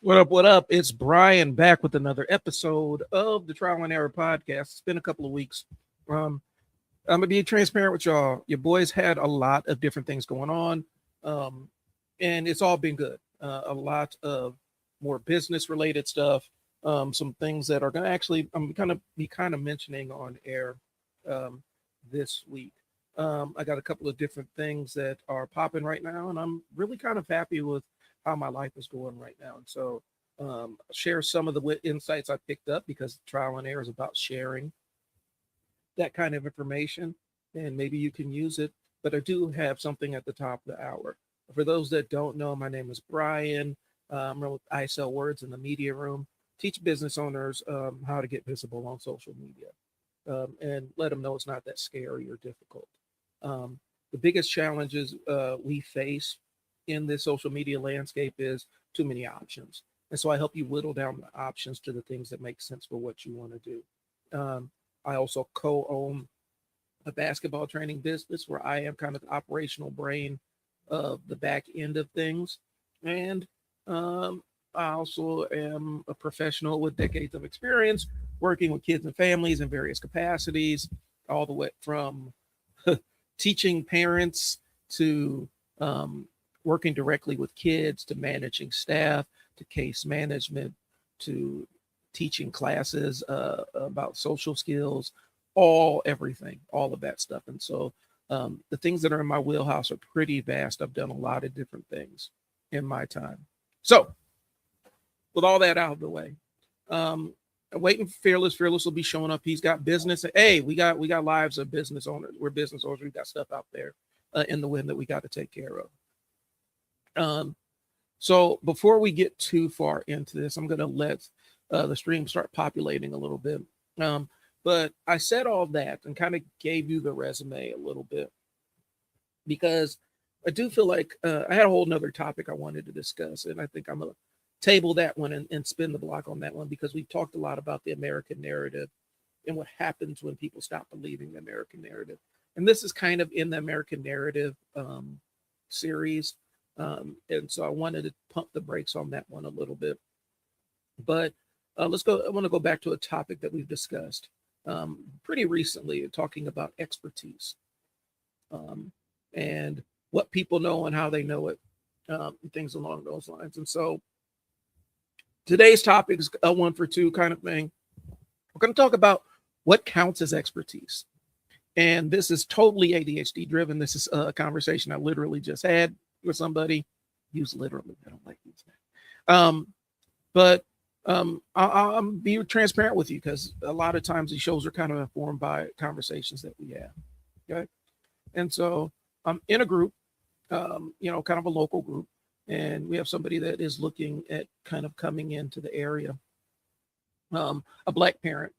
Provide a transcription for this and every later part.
What up? What up? It's Bryon back with another episode of the Trial and Error podcast. It's been a couple of weeks. Um, I'm gonna be transparent with y'all. Your boys had a lot of different things going on, um, and it's all been good. A lot of more business related stuff. Some things that are gonna actually I'm gonna be kind of mentioning on air um, this week. I got a couple of different things that are popping right now, and I'm really kind of happy with how my life is going right now. And so, share some of the insights I picked up because trial and error is about sharing that kind of information, and maybe you can use it. But I do have something at the top of the hour. For those that don't know, my name is Bryon. I sell words in the media room, teach business owners how to get visible on social media, and let them know it's not that scary or difficult. The biggest challenges we face in this social media landscape is too many options. And so I help you whittle down the options to the things that make sense for what you want to do. I also co own a basketball training business where I am kind of the operational brain of the back end of things. And I also am a professional with decades of experience working with kids and families in various capacities, all the way from teaching parents to working directly with kids to managing staff to case management to teaching classes about social skills, everything, all of that stuff. And so the things that are in my wheelhouse are pretty vast. I've done a lot of different things in my time. So, with all that out of the way, waiting for Fearless. Fearless will be showing up. He's got business. Hey, we got lives of business owners. We're business owners. We got stuff out there in the wind that we got to take care of. So before we get too far into this, I'm going to let the stream start populating a little bit. But I said all that and kind of gave you the resume a little bit because I do feel like I had a whole nother topic I wanted to discuss, and I think I'm going to table that one and spin the block on that one because we've talked a lot about the American narrative and what happens when people stop believing the American narrative. And this is kind of in the American narrative series. And so I wanted to pump the brakes on that one a little bit. But let's go. I want to go back to a topic that we've discussed pretty recently, talking about expertise and what people know and how they know it, things along those lines. And so today's topic is a one for two kind of thing. We're going to talk about what counts as expertise. And this is totally ADHD driven. This is a conversation I literally just had with somebody. Use literally. I don't like using that. I'll be transparent with you because a lot of times these shows are kind of informed by conversations that we have. Okay. And so I'm in a group, kind of a local group, and we have somebody that is looking at kind of coming into the area, a Black parent,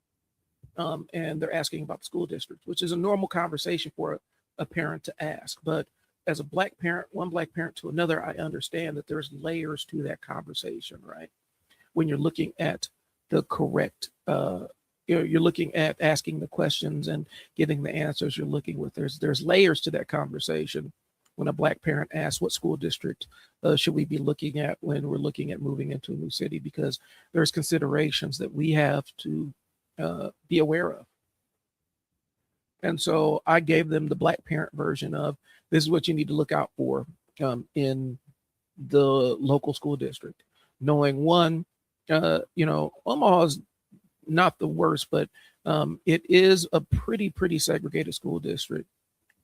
and they're asking about the school district, which is a normal conversation for a parent to ask. But as a Black parent, one Black parent to another, I understand that there's layers to that conversation, right? When you're looking at the correct, you're looking at asking the questions and getting the answers you're looking with. There's layers to that conversation. When a Black parent asks, what school district should we be looking at when we're looking at moving into a new city? Because there's considerations that we have to be aware of. And so I gave them the Black parent version of this is what you need to look out for in the local school district. Knowing one, Omaha is not the worst, but it is a pretty segregated school district.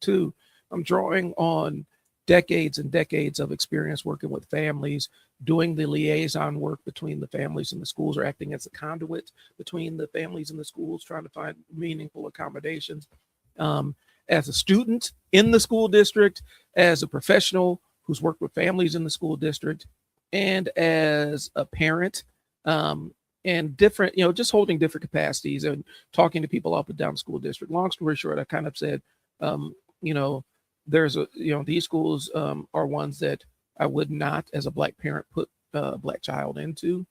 Two, I'm drawing on decades and decades of experience working with families, doing the liaison work between the families and the schools, or acting as a conduit between the families and the schools, trying to find meaningful accommodations. As a student in the school district, as a professional who's worked with families in the school district, and as a parent, and different, just holding different capacities and talking to people up and down the school district. Long story short, I kind of said, there's these schools are ones that I would not, as a Black parent, put a Black child into,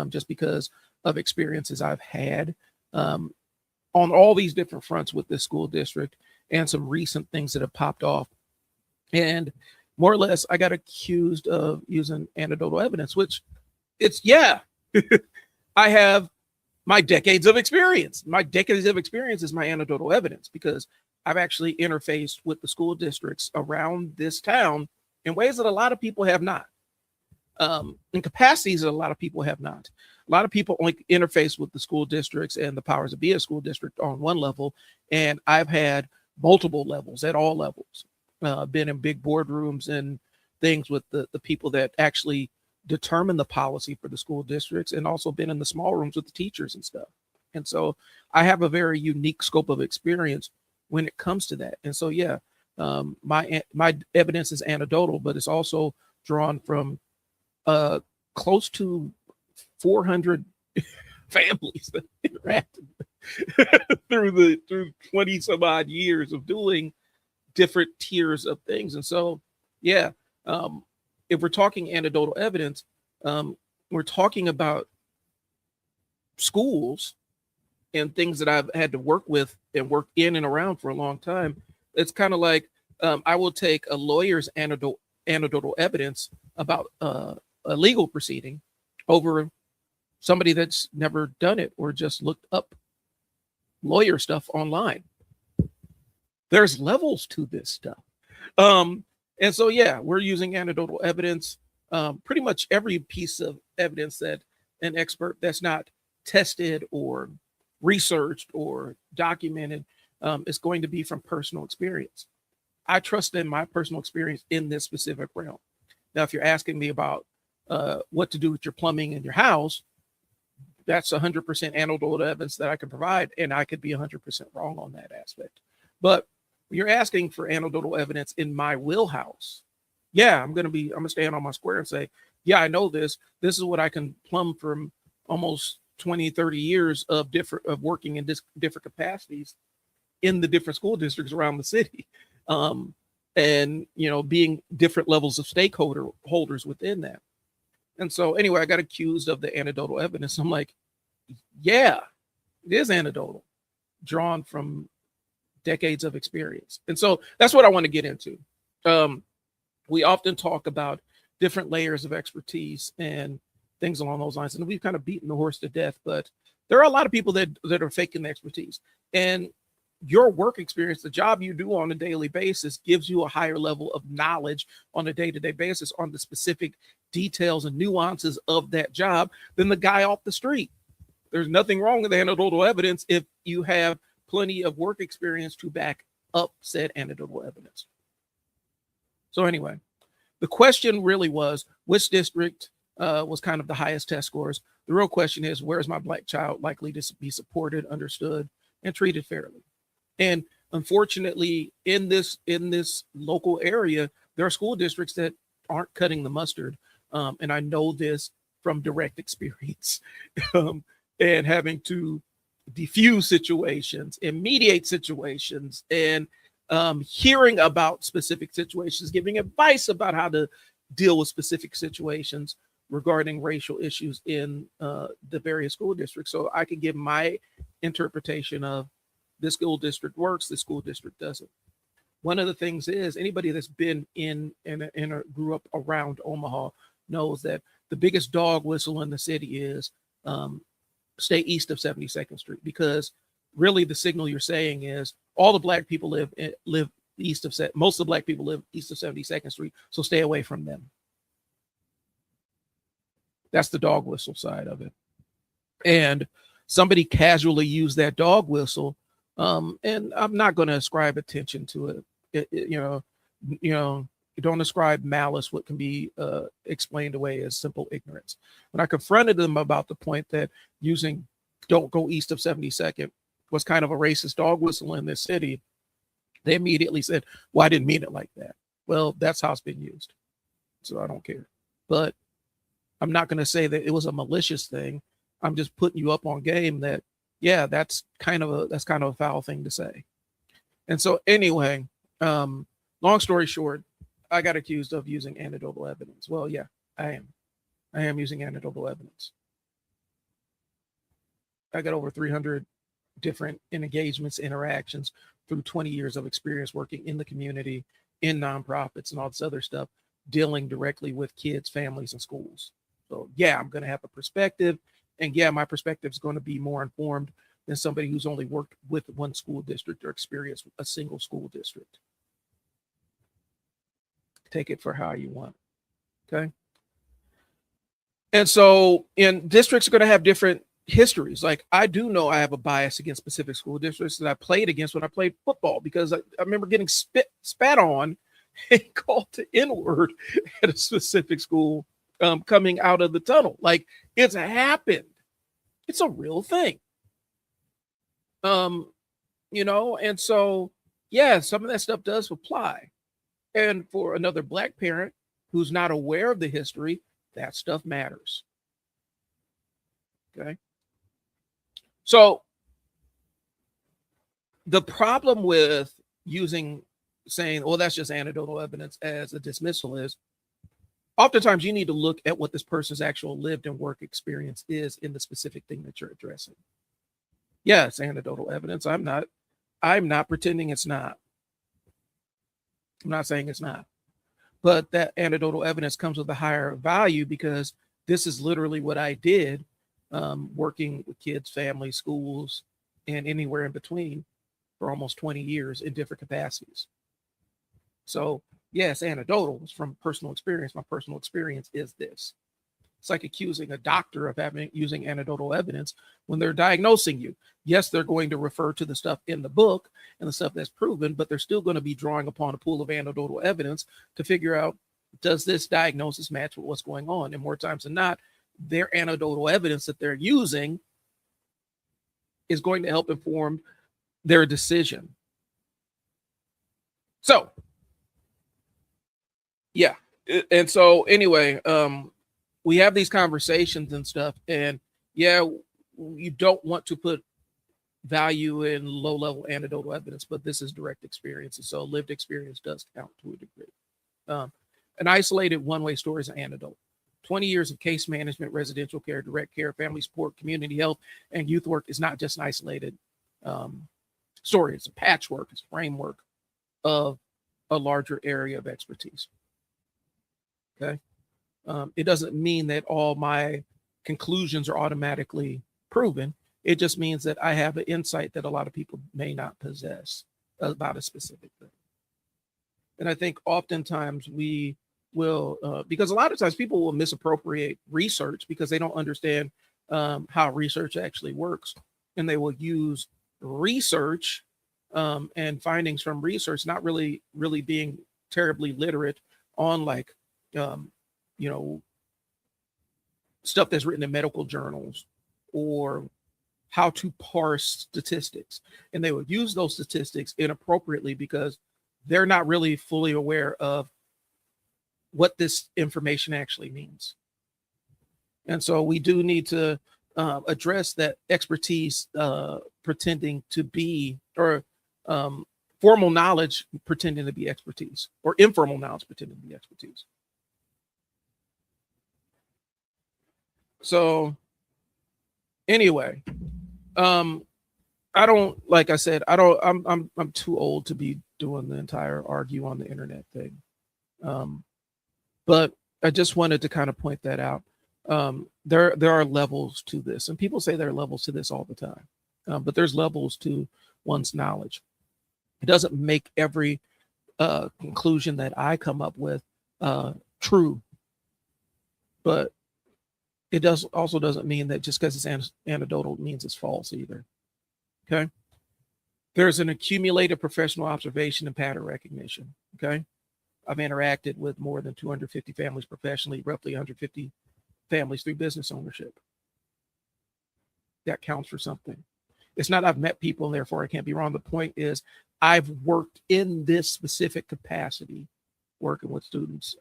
just because of experiences I've had on all these different fronts with this school district and some recent things that have popped off. And more or less, I got accused of using anecdotal evidence, which It's yeah. I have my decades of experience. My decades of experience is my anecdotal evidence because I've actually interfaced with the school districts around this town in ways that a lot of people have not. In capacities that a lot of people have not. A lot of people only interface with the school districts and the powers that be a school district on one level, and I've had multiple levels at all levels. Been in big boardrooms and things with the people that actually determine the policy for the school districts, and also been in the small rooms with the teachers and stuff. And so I have a very unique scope of experience when it comes to that. And so yeah, my evidence is anecdotal, but it's also drawn from close to 400 families that interacted through 20 some odd years of doing different tiers of things. And so yeah, if we're talking anecdotal evidence, we're talking about schools and things that I've had to work with and work in and around for a long time. It's kind of like I will take a lawyer's anecdotal evidence about a legal proceeding over somebody that's never done it or just looked up lawyer stuff online. There's levels to this stuff. And so, yeah, we're using anecdotal evidence. Pretty much every piece of evidence that an expert that's not tested or researched or documented is going to be from personal experience. I trust in my personal experience in this specific realm. Now, if you're asking me about what to do with your plumbing in your house, that's 100% anecdotal evidence that I can provide, and I could be 100% wrong on that aspect. But you're asking for anecdotal evidence in my wheelhouse. Yeah, I'm gonna stand on my square and say, yeah, I know this. This is what I can plumb from almost 20, 30 years of working in different capacities in the different school districts around the city. And being different levels of holders within that. And so anyway, I got accused of the anecdotal evidence. I'm like, yeah, it is anecdotal, drawn from decades of experience. And so that's what I want to get into. We often talk about different layers of expertise and things along those lines. And we've kind of beaten the horse to death, but there are a lot of people that are faking the expertise. And your work experience, the job you do on a daily basis, gives you a higher level of knowledge on a day-to-day basis on the specific details and nuances of that job than the guy off the street. There's nothing wrong with anecdotal evidence if you have plenty of work experience to back up said anecdotal evidence. So anyway, the question really was, which district was kind of the highest test scores? The real question is, where is my Black child likely to be supported, understood, and treated fairly? And unfortunately, in this local area, there are school districts that aren't cutting the mustard. And I know this from direct experience and having to diffuse situations and mediate situations and hearing about specific situations, giving advice about how to deal with specific situations regarding racial issues in the various school districts. So I can give my interpretation of this school district works, this school district doesn't. One of the things is anybody that's been in grew up around Omaha knows that the biggest dog whistle in the city is stay east of 72nd Street, because really the signal you're saying is all the Black people live east of most of the Black people live east of 72nd Street, so stay away from them. That's the dog whistle side of it. And somebody casually used that dog whistle, and I'm not going to ascribe attention to it. Don't ascribe malice what can be explained away as simple ignorance. When I confronted them about the point that using "don't go east of 72nd" was kind of a racist dog whistle in this city, they immediately said, well, I didn't mean it like that. Well, that's how it's been used, so I don't care. But I'm not going to say that it was a malicious thing. I'm just putting you up on game that, yeah, that's kind of a foul thing to say. And so anyway, long story short, I got accused of using anecdotal evidence. Well, yeah, I am using anecdotal evidence. I got over 300 different engagements, interactions through 20 years of experience working in the community, in nonprofits and all this other stuff, dealing directly with kids, families, and schools. So yeah, I'm going to have a perspective, and yeah, my perspective is going to be more informed than somebody who's only worked with one school district or experienced a single school district. Take it for how you want. Okay. And so, in districts are going to have different histories. Like I do know I have a bias against specific school districts that I played against when I played football, because I remember getting spat on and called the N-word at a specific school coming out of the tunnel. Like it's happened. It's a real thing. And so yeah, some of that stuff does apply. And for another Black parent who's not aware of the history, that stuff matters. Okay. So the problem with saying, "Oh, that's just anecdotal evidence," as a dismissal is, oftentimes you need to look at what this person's actual lived and work experience is in the specific thing that you're addressing. Yeah, it's anecdotal evidence. I'm not pretending it's not. I'm not saying it's not. But that anecdotal evidence comes with a higher value because this is literally what I did, working with kids, families, schools, and anywhere in between for almost 20 years in different capacities. So yes, anecdotal is from personal experience. My personal experience is this. It's like accusing a doctor of using anecdotal evidence when they're diagnosing you. Yes, they're going to refer to the stuff in the book and the stuff that's proven, but they're still going to be drawing upon a pool of anecdotal evidence to figure out, does this diagnosis match with what's going on? And more times than not, their anecdotal evidence that they're using is going to help inform their decision. So, yeah. And so anyway, we have these conversations and stuff, and yeah, you don't want to put value in low-level anecdotal evidence, but this is direct experience, and so lived experience does count to a degree. An isolated one-way story is an anecdote. 20 years of case management, residential care, direct care, family support, community health, and youth work is not just an isolated story. It's a patchwork, it's a framework of a larger area of expertise. Okay. It doesn't mean that all my conclusions are automatically proven. It just means that I have an insight that a lot of people may not possess about a specific thing. And I think oftentimes we will, because a lot of times people will misappropriate research because they don't understand how research actually works. And they will use research and findings from research, not really being terribly literate on like, stuff that's written in medical journals or how to parse statistics. And they would use those statistics inappropriately because they're not really fully aware of what this information actually means. And so we do need to address that expertise pretending to be, or formal knowledge pretending to be expertise, or informal knowledge pretending to be expertise. So anyway, I don't, like I said, I'm too old to be doing the entire argue on the internet thing. But I just wanted to kind of point that out. There are levels to this, and people say there are levels to this all the time. But there's levels to one's knowledge. It doesn't make every conclusion that I come up with true, but it doesn't mean that just because it's anecdotal means it's false either. Okay. There's an accumulated professional observation and pattern recognition. Okay. I've interacted with more than 250 families professionally, roughly 150 families through business ownership. That counts for something. It's not I've met people and therefore I can't be wrong. The point is I've worked in this specific capacity, working with students,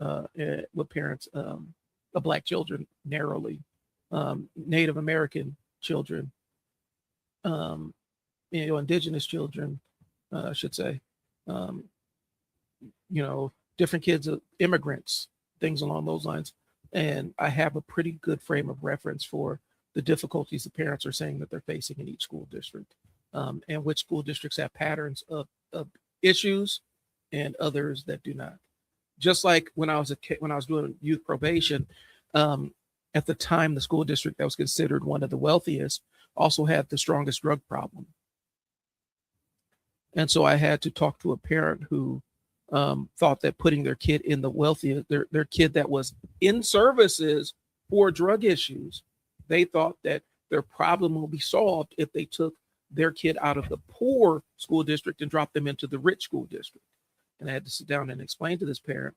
with parents of Black children narrowly, Native American children, indigenous children, I should say, different kids, immigrants, things along those lines. And I have a pretty good frame of reference for the difficulties the parents are saying that they're facing in each school district, and which school districts have patterns of issues and others that do not. Just like when I was doing youth probation, at the time, the school district that was considered one of the wealthiest also had the strongest drug problem. And so I had to talk to a parent who thought that putting their kid in the wealthiest, their kid that was in services for drug issues, they thought that their problem will be solved if they took their kid out of the poor school district and dropped them into the rich school district. And I had to sit down and explain to this parent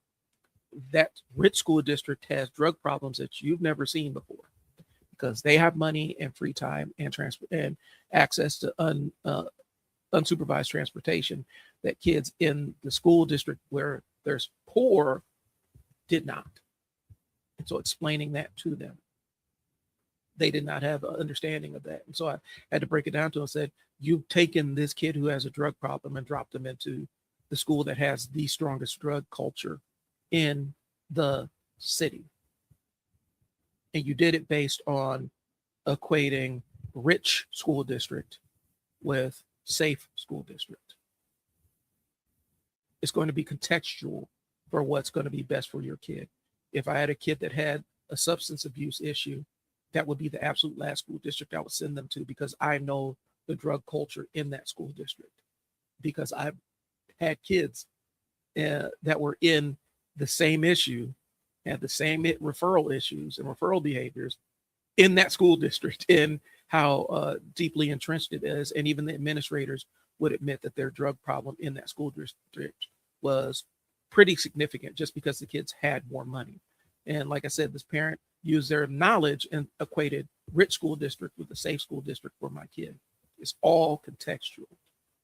that rich school district has drug problems that you've never seen before, because they have money and free time and transport and access to unsupervised transportation that kids in the school district where there's poor did not. And so explaining that to them, they did not have an understanding of that. And so I had to break it down to them and said, you've taken this kid who has a drug problem and dropped them into the school that has the strongest drug culture in the city. And you did it based on equating rich school district with safe school district. It's going to be contextual for what's going to be best for your kid. If I had a kid that had a substance abuse issue, that would be the absolute last school district I would send them to, because I know the drug culture in that school district, because I've had kids that were in the same issue, had the same referral issues and referral behaviors in that school district, in how deeply entrenched it is. And even the administrators would admit that their drug problem in that school district was pretty significant, just because the kids had more money. And like I said, this parent used their knowledge and equated rich school district with a safe school district for my kid. It's all contextual.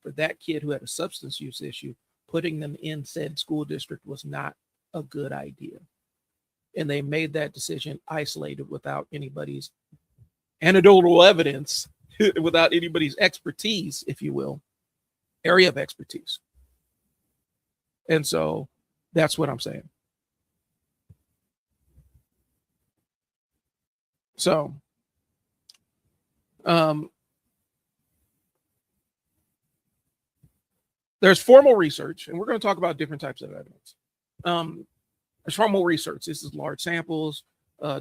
For that kid who had a substance use issue, putting them in said school district was not a good idea. And they made that decision isolated, without anybody's anecdotal evidence, without anybody's expertise, if you will, area of expertise. And so that's what I'm saying. So, there's formal research, and we're going to talk about different types of evidence. There's formal research. This is large samples,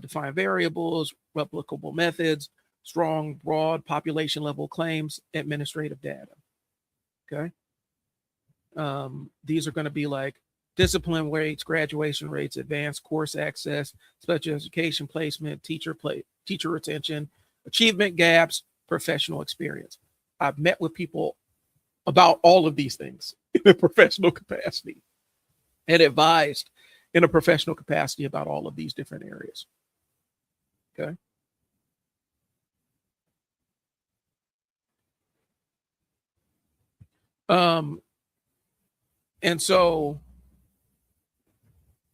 defined variables, replicable methods, strong, broad population level claims, administrative data. Okay. These are going to be like discipline rates, graduation rates, advanced course access, special education placement, teacher retention, achievement gaps, professional experience. I've met with people about all of these things in a professional capacity, and advised in a professional capacity about all of these different areas. Okay. And so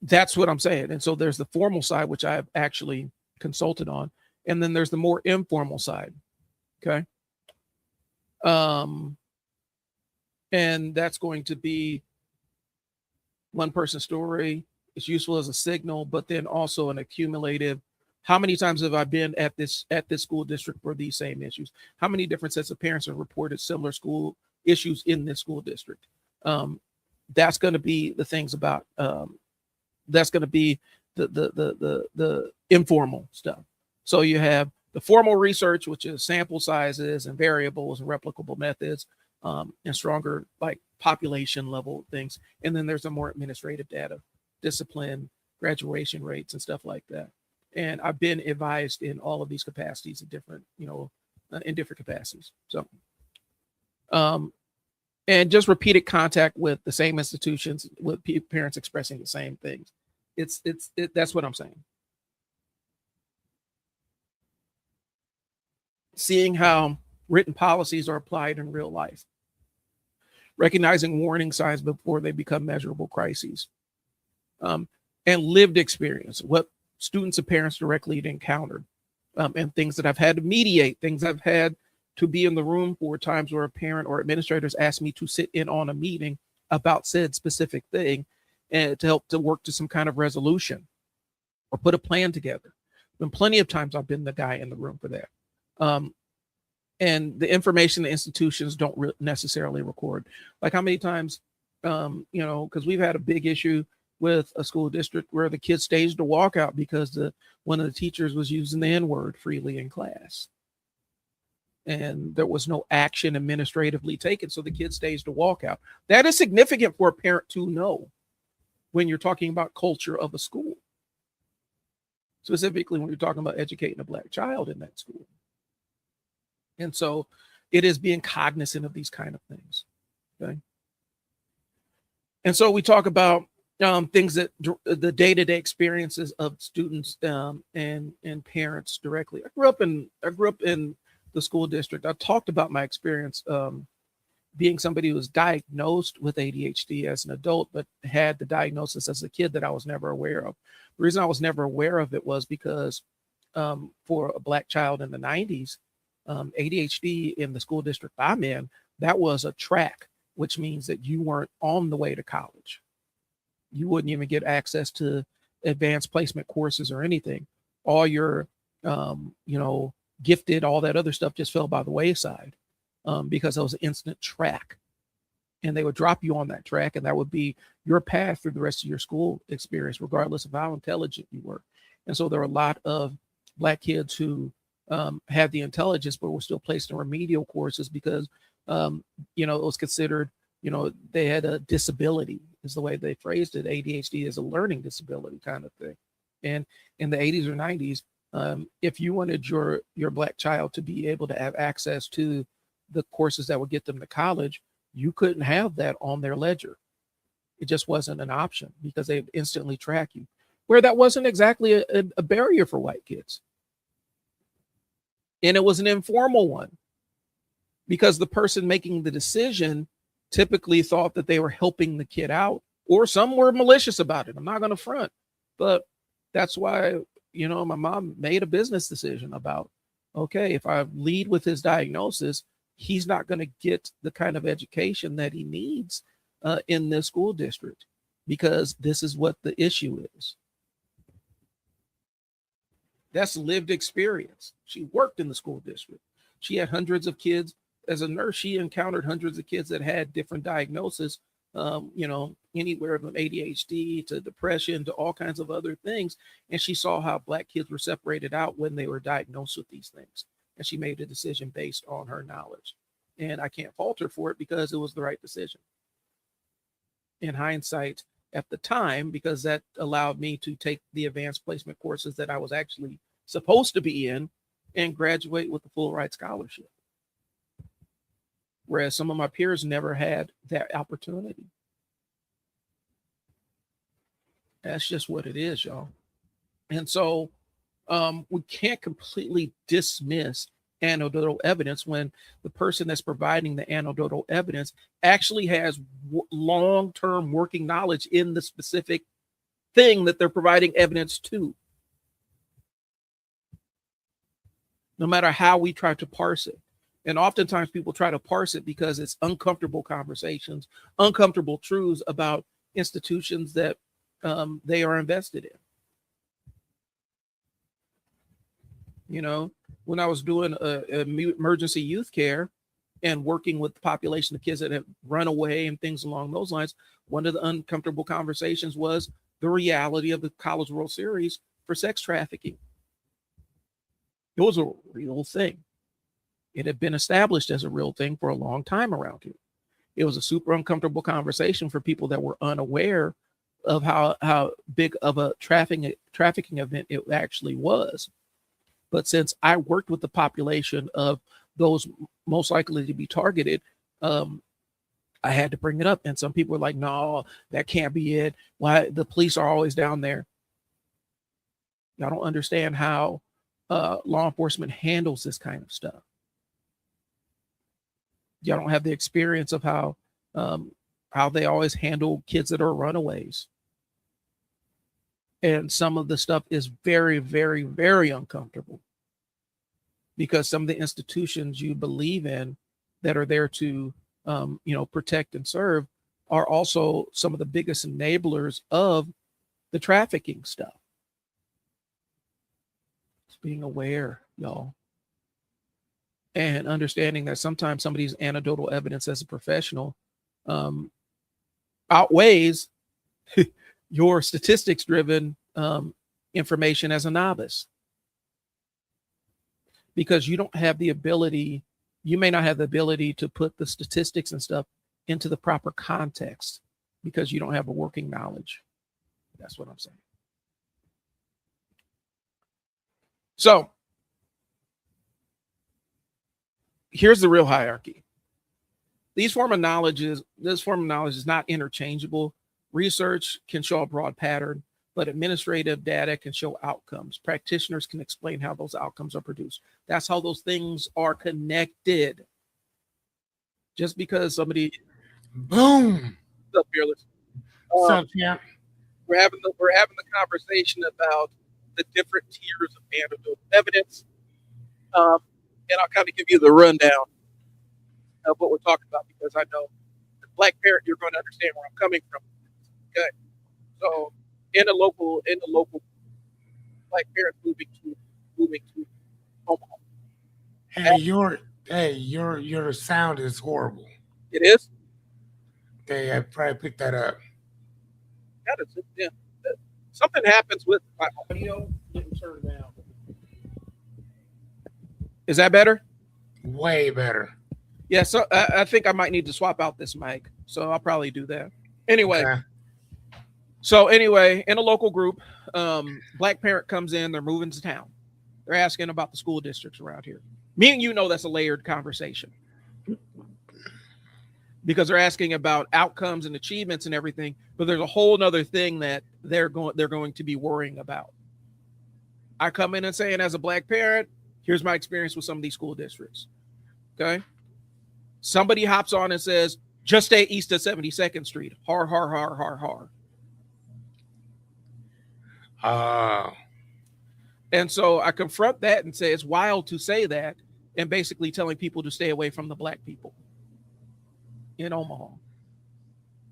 that's what I'm saying. And so there's the formal side, which I've actually consulted on, and then there's the more informal side. Okay. And that's going to be one person's story. It's useful as a signal, but then also an accumulative. How many times have I been at this school district for these same issues? How many different sets of parents have reported similar school issues in this school district? That's going to be the things about. That's going to be the informal stuff. So you have the formal research, which is sample sizes and variables and replicable methods, and stronger like population level things. And then there's a more administrative data, discipline, graduation rates, and stuff like that. And I've been advised in all of these capacities in different, in different capacities. So, and just repeated contact with the same institutions, with parents expressing the same things. That's what I'm saying. Seeing how written policies are applied in real life, recognizing warning signs before they become measurable crises, and lived experience, what students and parents directly encountered, and things that I've had to mediate, things I've had to be in the room for, times where a parent or administrators asked me to sit in on a meeting about said specific thing, and to help to work to some kind of resolution or put a plan together. And plenty of times I've been the guy in the room for that. And the information the institutions don't necessarily record. Like how many times, because we've had a big issue with a school district where the kid staged a walkout because one of the teachers was using the N-word freely in class. And there was no action administratively taken, so the kid staged a walkout. That is significant for a parent to know when you're talking about culture of a school, specifically when you're talking about educating a Black child in that school. And so it is being cognizant of these kind of things. Okay. And so we talk about things that the day-to-day experiences of students and parents directly. I grew up in the school district. I talked about my experience being somebody who was diagnosed with ADHD as an adult, but had the diagnosis as a kid that I was never aware of. The reason I was never aware of it was because for a Black child in the 90s, ADHD in the school district I'm in, that was a track, which means that you weren't on the way to college. You wouldn't even get access to advanced placement courses or anything. All your, gifted, all that other stuff just fell by the wayside because it was an instant track. And they would drop you on that track, and that would be your path through the rest of your school experience, regardless of how intelligent you were. And so there were a lot of Black kids who had the intelligence, but were still placed in remedial courses because, it was considered, they had a disability, is the way they phrased it. ADHD is a learning disability kind of thing. And in the 80s or 90s, if you wanted your Black child to be able to have access to the courses that would get them to college, you couldn't have that on their ledger. It just wasn't an option because they'd instantly track you, where that wasn't exactly a barrier for white kids. And it was an informal one because the person making the decision typically thought that they were helping the kid out, or some were malicious about it. I'm not going to front, but that's why, my mom made a business decision about, okay, if I lead with his diagnosis, he's not going to get the kind of education that he needs in this school district because this is what the issue is. That's lived experience. She worked in the school district. She had hundreds of kids. As a nurse, she encountered hundreds of kids that had different diagnoses, anywhere from ADHD to depression to all kinds of other things. And she saw how Black kids were separated out when they were diagnosed with these things. And she made a decision based on her knowledge. And I can't fault her for it because it was the right decision. In hindsight, at the time, because that allowed me to take the advanced placement courses that I was actually supposed to be in and graduate with a full ride scholarship. Whereas some of my peers never had that opportunity. That's just what it is, y'all. And so we can't completely dismiss anecdotal evidence when the person that's providing the anecdotal evidence actually has long-term working knowledge in the specific thing that they're providing evidence to. No matter how we try to parse it. And oftentimes people try to parse it because it's uncomfortable conversations, uncomfortable truths about institutions that they are invested in. When I was doing emergency youth care and working with the population of kids that have run away and things along those lines, one of the uncomfortable conversations was the reality of the College World Series for sex trafficking. It was a real thing. It had been established as a real thing for a long time around here. It was a super uncomfortable conversation for people that were unaware of how big of a trafficking event it actually was. But since I worked with the population of those most likely to be targeted, I had to bring it up. And some people were like, no, that can't be it. Why the police are always down there. Y'all don't understand how law enforcement handles this kind of stuff. Y'all don't have the experience of how they always handle kids that are runaways. And some of the stuff is very, very, very uncomfortable because some of the institutions you believe in that are there to, protect and serve are also some of the biggest enablers of the trafficking stuff. Just being aware, y'all. And understanding that sometimes somebody's anecdotal evidence as a professional outweighs your statistics driven information as a novice, because you don't have the ability, you may not have the ability to put the statistics and stuff into the proper context because you don't have a working knowledge. That's what I'm saying. So here's the real hierarchy. This form of knowledge is not interchangeable. Research can show a broad pattern, but administrative data can show outcomes. Practitioners can explain how those outcomes are produced. That's how those things are connected. Just because somebody, boom, what's up, Fearless? What's up, champ? We're having the conversation about the different tiers of anecdotal evidence, and I'll kind of give you the rundown of what we're talking about, because I know the Black parent, you're going to understand where I'm coming from. Okay, so in the local Black parents moving to Omaha. Hey, your sound is horrible. It is. Okay, I probably picked that up. That is it. Yeah. Something happens with my audio getting turned down. Is that better? Way better. Yeah, so I think I might need to swap out this mic. So I'll probably do that. Anyway. Okay. So anyway, in a local group, Black parent comes in, they're moving to town. They're asking about the school districts around here. Me and you know that's a layered conversation, because they're asking about outcomes and achievements and everything, but there's a whole nother thing that they're going to be worrying about. I come in and saying, as a Black parent, here's my experience with some of these school districts. Okay. Somebody hops on and says, just stay east of 72nd Street. Har, har, har, har, har. And so I confront that and say it's wild to say that, and basically telling people to stay away from the Black people in Omaha.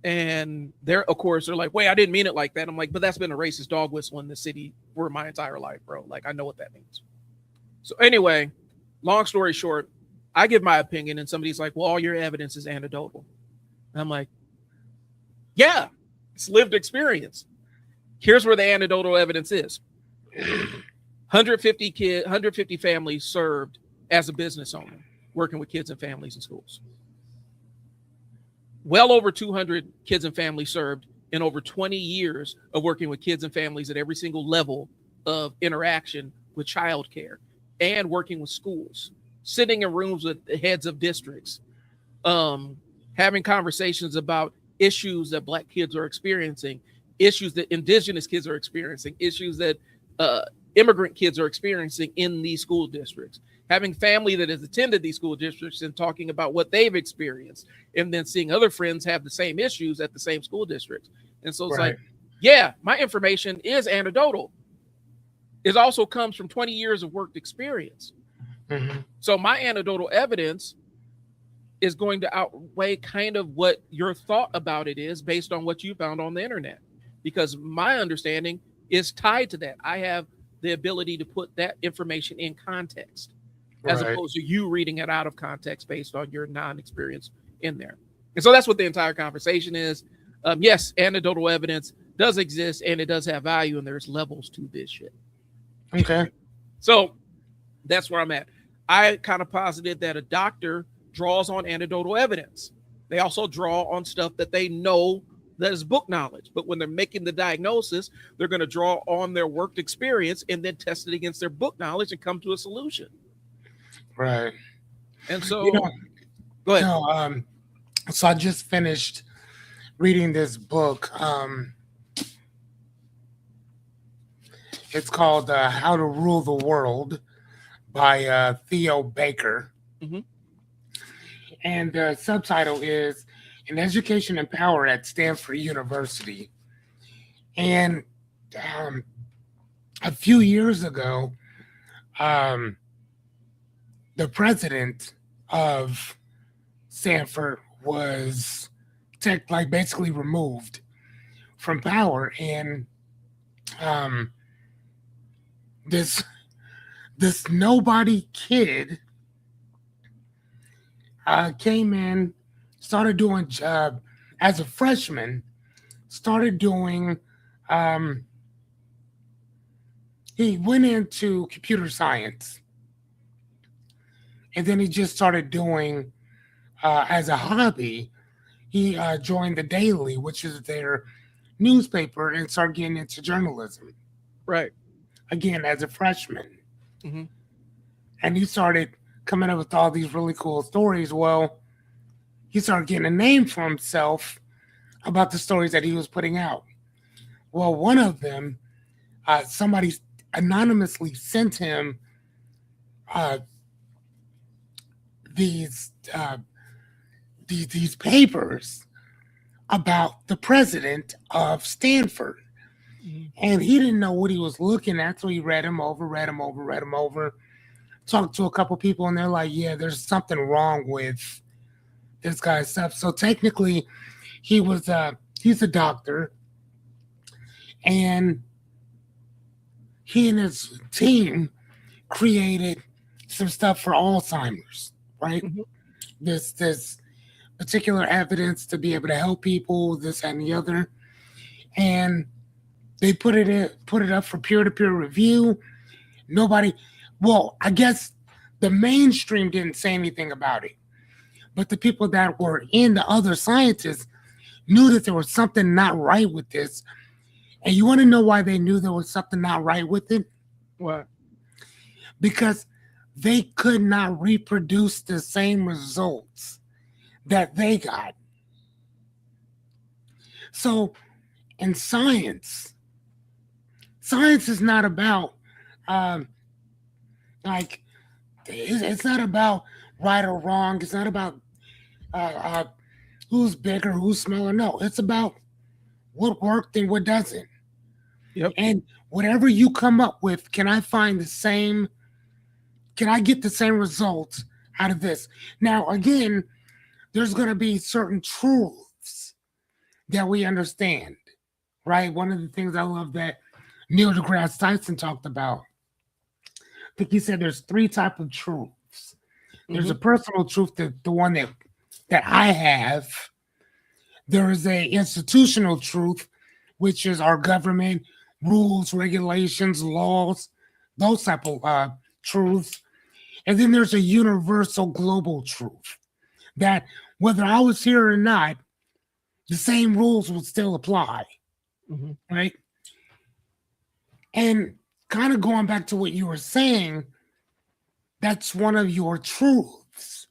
And they're, of course, they're like, wait, I didn't mean it like that. I'm like, but that's been a racist dog whistle in the city for my entire life, bro. Like, I know what that means. So anyway, long story short, I give my opinion and somebody's like, well, all your evidence is anecdotal. And I'm like, yeah, it's lived experience. Here's where the anecdotal evidence is. 150 families served as a business owner, working with kids and families in schools. Well over 200 kids and families served in over 20 years of working with kids and families at every single level of interaction with childcare, and working with schools, sitting in rooms with the heads of districts, having conversations about issues that Black kids are experiencing, issues that Indigenous kids are experiencing, issues that immigrant kids are experiencing in these school districts, having family that has attended these school districts and talking about what they've experienced, and then seeing other friends have the same issues at the same school districts. And so it's like, yeah, my information is anecdotal. It also comes from 20 years of worked experience. Mm-hmm. So my anecdotal evidence is going to outweigh kind of what your thought about it is based on what you found on the internet, because my understanding is tied to that. I have the ability to put that information in context, as opposed to you reading it out of context based on your non-experience in there. And so that's what the entire conversation is. Yes, anecdotal evidence does exist and it does have value, and there's levels to this shit. Okay. So that's where I'm at. I kind of posited that a doctor draws on anecdotal evidence. They also draw on stuff that they know that is book knowledge. But when they're making the diagnosis, they're going to draw on their worked experience and then test it against their book knowledge and come to a solution. Right. And so, go ahead. So I just finished reading this book. It's called How to Rule the World by Theo Baker. Mm-hmm. And the subtitle is An Education and Power at Stanford University. And a few years ago, the president of Stanford was basically removed from power. And this nobody kid came in, started doing as a freshman, started doing Um, he went into computer science, and then he just started doing as a hobby. He joined the Daily, which is their newspaper, and started getting into journalism Right. again as a freshman. Mm-hmm. And he started coming up with all these really cool stories. Well, he started getting a name for himself about the stories that he was putting out. Well, one of them, somebody anonymously sent him uh, these, uh, these papers about the president of Stanford. Mm-hmm. And he didn't know what he was looking at, so he read him over, read him over, talked to a couple people, and they're like, yeah, there's something wrong with this guy's stuff. So technically, he's a doctor, and he and his team created some stuff for Alzheimer's, right? Mm-hmm. This particular evidence to be able to help people, this and the other. And they put it up for peer-to-peer review. Nobody, well, I guess the mainstream didn't say anything about it. But the people that were in, the other scientists, knew that there was something not right with this. And you want to know why they knew there was something not right with it? What? Because they could not reproduce the same results that they got. So in science is not about um, like it's not about right or wrong. It's not about uh, uh, who's bigger, who's smaller. No, it's about what worked and what doesn't. Yep. And whatever you come up with, can I find the same? Can I get the same results out of this? Now, again, there's going to be certain truths that we understand, right? One of the things I love that Neil deGrasse Tyson talked about, I think he said there's three types of truths. There's a Mm-hmm. personal truth, the one that I have. There is a institutional truth, which is our government rules, regulations, laws, those type of truths. And then there's a universal global truth that whether I was here or not, the same rules would still apply, Mm-hmm. right? And kind of going back to what you were saying, that's one of your truths.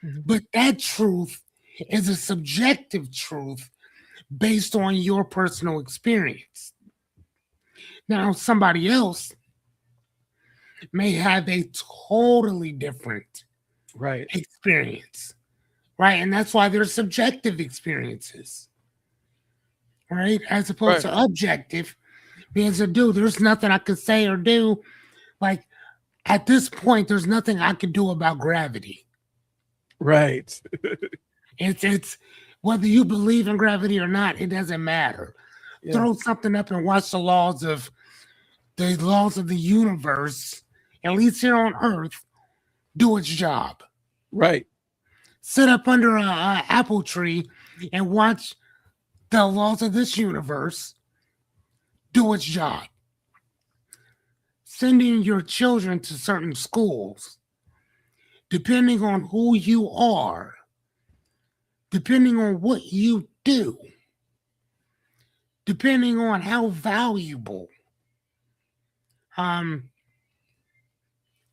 Mm-hmm. But that truth is a subjective truth based on your personal experience. Now, somebody else may have a totally different Right. experience, right? And that's why there's subjective experiences, right? As opposed Right. to objective, because dude, there's nothing I could say or do. Like at this point, there's nothing I could do about gravity. Right. It's whether you believe in gravity or not, it doesn't matter. Yeah. Throw something up and watch the laws of the universe, at least here on Earth, do its job. Right. Sit up under a apple tree and watch the laws of this universe do its job. Sending your children to certain schools, depending on who you are, depending on what you do, depending on how valuable um,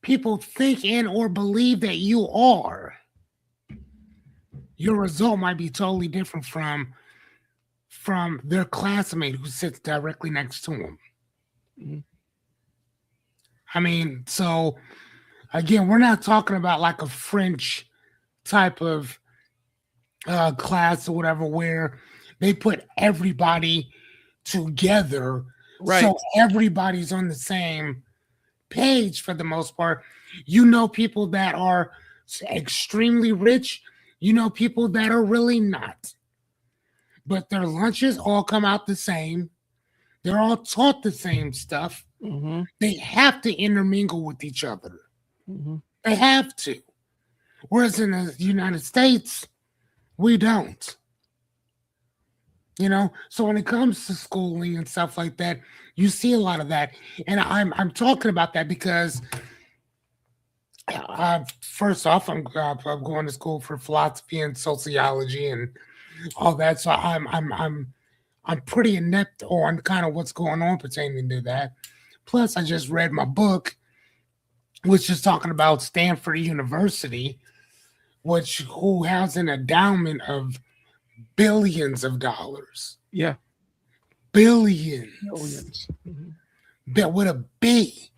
people think and or believe that you are, your result might be totally different from their classmate who sits directly next to them. Mm-hmm. I mean, so again, we're not talking about like a French type of class or whatever where they put everybody together Right. so everybody's on the same page for the most part. You know, people that are extremely rich, you know, people that are really not, but their lunches all come out the same. They're all taught the same stuff. Mm-hmm. They have to intermingle with each other. Mm-hmm. They have to. Whereas in the United States, we don't. So when it comes to schooling and stuff like that, you see a lot of that. And I'm talking about that because first off, I'm going to school for philosophy and sociology and all that. So I'm pretty inept on kind of what's going on pertaining to that. Plus, I just read my book, which is talking about Stanford University, which who has an endowment of billions of dollars. Yeah. Billions. Millions. Mhm. But with a B.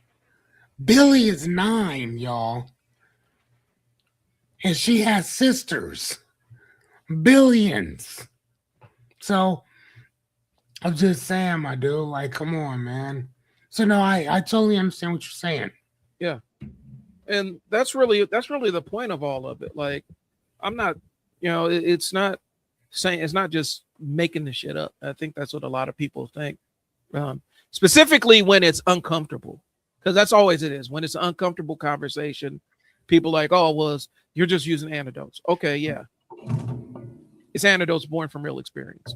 Billy is 9, y'all. And she has sisters. Billions. So I'm just saying, my dude, like, come on, man. So no, I totally understand what you're saying. Yeah. And that's really the point of all of it. Like, I'm not, it's not saying, it's not just making the shit up. I think that's what a lot of people think. Specifically when it's uncomfortable, because that's always it is. When it's an uncomfortable conversation, people like, oh, well, you're just using anecdotes. Okay, yeah. It's anecdotes born from real experience.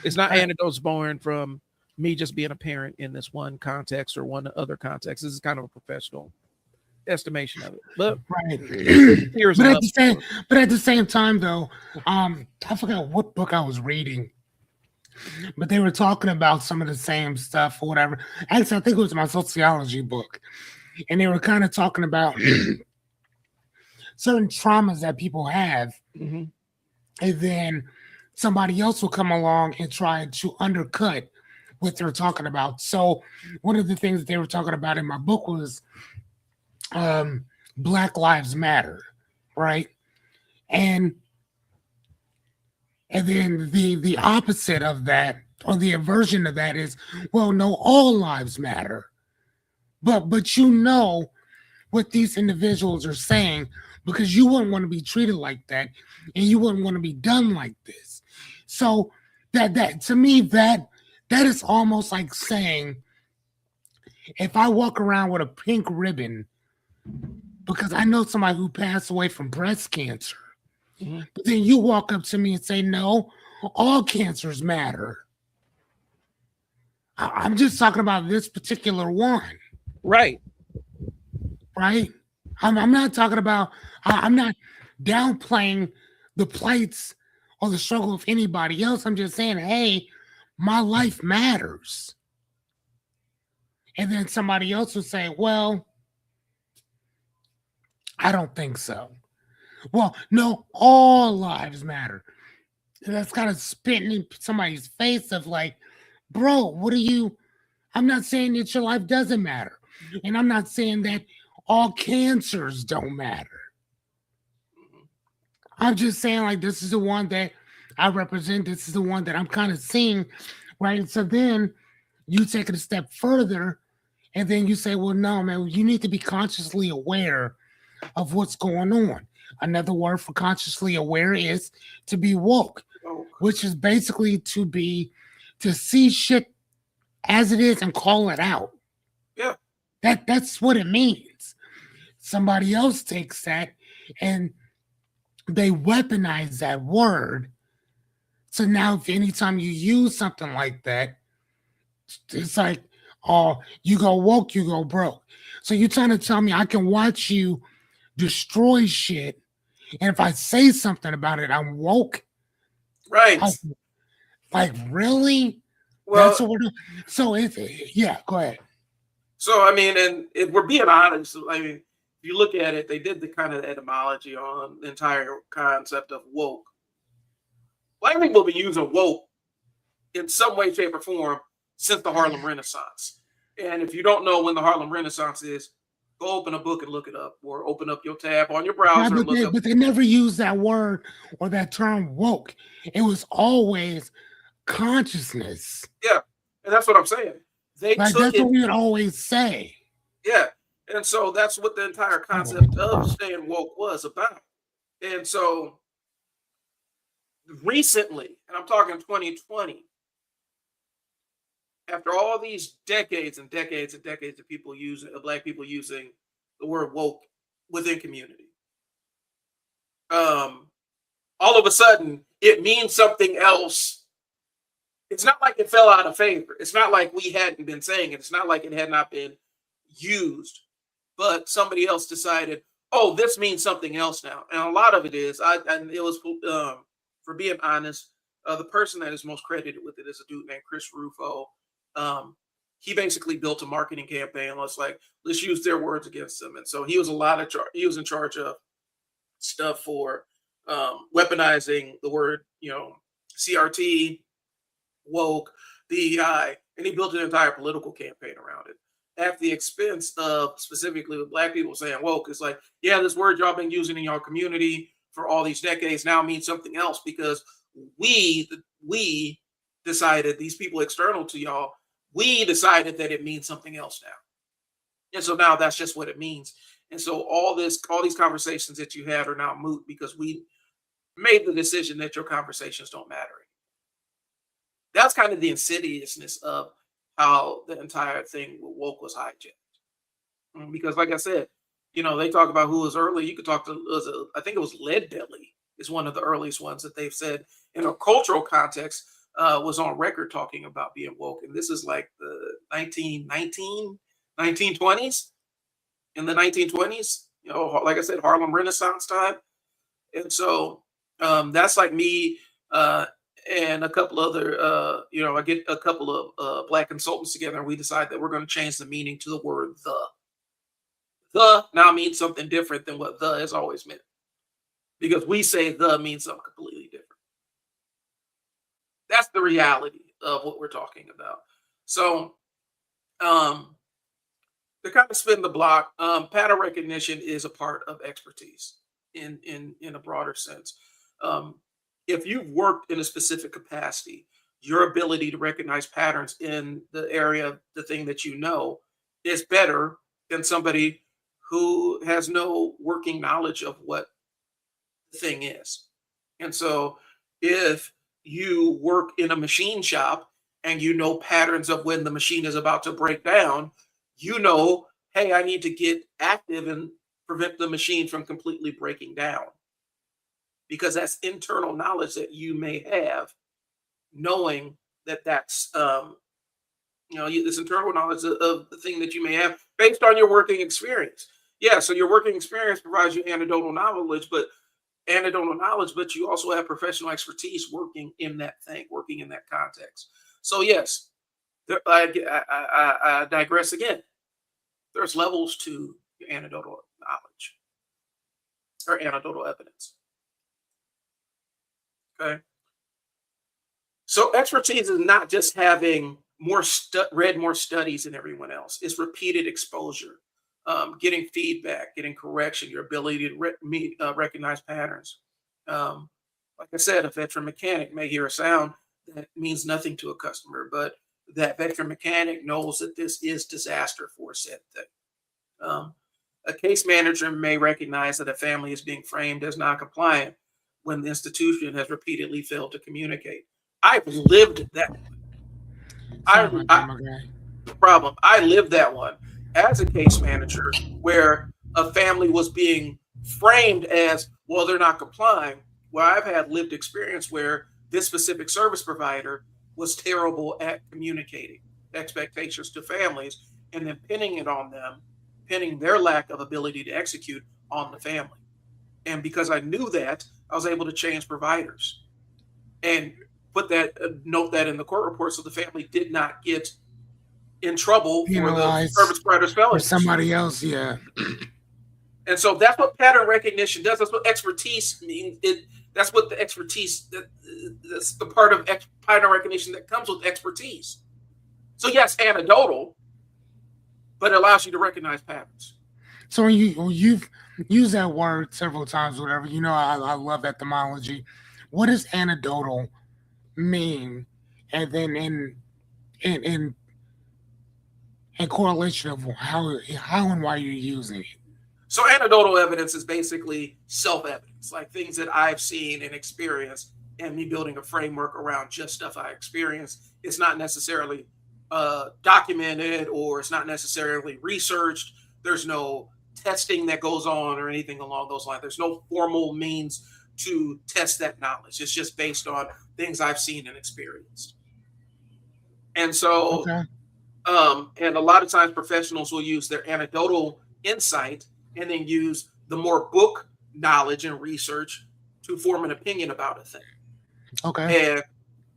It's not anecdotes born from me just being a parent in this one context or one other context. This is kind of a professional estimation of it. But right. But at the same time though, I forgot what book I was reading, but they were talking about some of the same stuff or whatever. Actually, I think it was my sociology book, and they were kind of talking about certain traumas that people have, mm-hmm. and then somebody else will come along and try to undercut what they're talking about. So one of the things that they were talking about in my book was Black Lives Matter, right? And then the opposite of that, or the aversion of that, is, well, no, all lives matter. But what these individuals are saying, because you wouldn't want to be treated like that, and you wouldn't want to be done like this. So that to me, that is almost like saying, if I walk around with a pink ribbon because I know somebody who passed away from breast cancer, mm-hmm. but then you walk up to me and say, no, all cancers matter. I'm just talking about this particular one. Right. Right? I'm not talking about, I'm not downplaying the plights or the struggle of anybody else. I'm just saying, hey, my life matters. And then somebody else will say, well, I don't think so. Well, no, all lives matter. And that's kind of spitting in somebody's face of like, bro, what are you? I'm not saying that your life doesn't matter. And I'm not saying that all cancers don't matter. I'm just saying, like, this is the one that I represent. This is the one that I'm kind of seeing, right? So then you take it a step further, and then you say, well, no, man, you need to be consciously aware of what's going on. Another word for consciously aware is to be woke, which is basically to see shit as it is and call it out. Yeah. That's what it means. Somebody else takes that and they weaponize that word. So now if anytime you use something like that, it's like, oh, you go woke, you go broke. So you're trying to tell me I can watch you destroy shit, and if I say something about it, I'm woke? Right. Like really? Well, that's what we're doing. So yeah, go ahead. So I mean, and if we're being honest, I mean, if you look at it, they did the kind of etymology on the entire concept of woke. Black people have been using woke in some way, shape, or form since the Harlem Renaissance. And if you don't know when the Harlem Renaissance is, go open a book and look it up, or open up your tab on your browser. Yeah, but they never used that word or that term woke. It was always consciousness. Yeah, and that's what I'm saying. That's what we would always say. Yeah, and so that's what the entire concept of staying woke was about. And so recently, and I'm talking 2020, after all these decades and decades and decades of Black people using the word woke within community, all of a sudden it means something else it's not like it fell out of favor. It's not like we hadn't been saying it. It's not like it had not been used, but somebody else decided, oh, this means something else now. And a lot of it is, and it was, for being honest, the person that is most credited with it is a dude named Chris Rufo. Um, he basically built a marketing campaign. Let's use their words against them. And so he was he was in charge of stuff for weaponizing the word, CRT, woke, DEI, and he built an entire political campaign around it at the expense of specifically with Black people saying woke. It's like, yeah, this word y'all been using in your community for all these decades now means something else because we decided, these people external to y'all, we decided that it means something else now. And so now that's just what it means. And so all these conversations that you had are now moot because we made the decision that your conversations don't matter. That's kind of the insidiousness of how the entire thing with woke was hijacked. Because like I said, they talk about who was early. You could talk to, I think it was Lead Belly is one of the earliest ones that they've said in a cultural context was on record talking about being woke. And this is like the 1920s. In the 1920s, like I said, Harlem Renaissance time. And so that's like me and a couple other, I get a couple of Black consultants together and we decide that we're going to change the meaning to the word the. The now means something different than what the has always meant. Because we say the means something completely different. That's the reality of what we're talking about. So, to kind of spin the block, pattern recognition is a part of expertise in a broader sense. If you've worked in a specific capacity, your ability to recognize patterns in the area of the thing that you know is better than somebody who has no working knowledge of what the thing is. And so if you work in a machine shop and you know patterns of when the machine is about to break down, hey, I need to get active and prevent the machine from completely breaking down. Because that's internal knowledge that you may have, knowing that that's, this internal knowledge of the thing that you may have based on your working experience. Yeah, so your working experience provides you anecdotal knowledge, but you also have professional expertise working in that thing, working in that context. So yes, I digress again. There's levels to anecdotal knowledge or anecdotal evidence. Okay. So expertise is not just having read more studies than everyone else. It's repeated exposure, getting feedback, getting correction, your ability to recognize patterns. Like I said, a veteran mechanic may hear a sound that means nothing to a customer, but that veteran mechanic knows that this is disaster for said thing. A case manager may recognize that a family is being framed as non-compliant when the institution has repeatedly failed to communicate. I've lived that. Problem. I lived that one as a case manager where a family was being framed as, well, they're not complying. Well, I've had lived experience where this specific service provider was terrible at communicating expectations to families and then pinning their lack of ability to execute on the family. And because I knew that, I was able to change providers and note that in the court report so the family did not get in trouble for the service provider's failures. Somebody else, yeah. And so that's what pattern recognition does. That's what expertise means. That's what the expertise, that's the part of pattern recognition that comes with expertise. So yes, anecdotal, but it allows you to recognize patterns. So you've used that word several times, whatever, I love etymology. What does anecdotal mean? And then in correlation of how and why you're using it. So anecdotal evidence is basically self-evidence, like things that I've seen and experienced, and me building a framework around just stuff I experienced. It's not necessarily documented, or it's not necessarily researched. There's no testing that goes on or anything along those lines. There's no formal means to test that knowledge. It's just based on things I've seen and experienced. And so, Okay. and a lot of times professionals will use their anecdotal insight and then use the more book knowledge and research to form an opinion about a thing. Okay. And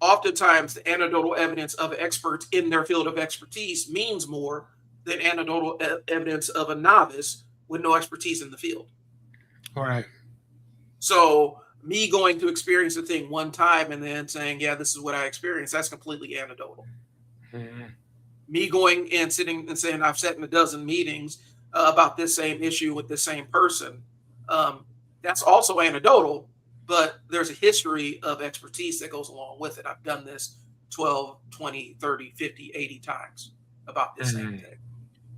oftentimes the anecdotal evidence of experts in their field of expertise means more than anecdotal evidence of a novice with no expertise in the field. All right. So me going to experience a thing one time and then saying, yeah, this is what I experienced, that's completely anecdotal. Mm-hmm. Me going and sitting and saying I've sat in a dozen meetings about this same issue with this same person, that's also anecdotal, but there's a history of expertise that goes along with it. I've done this 12, 20, 30, 50, 80 times about this same thing.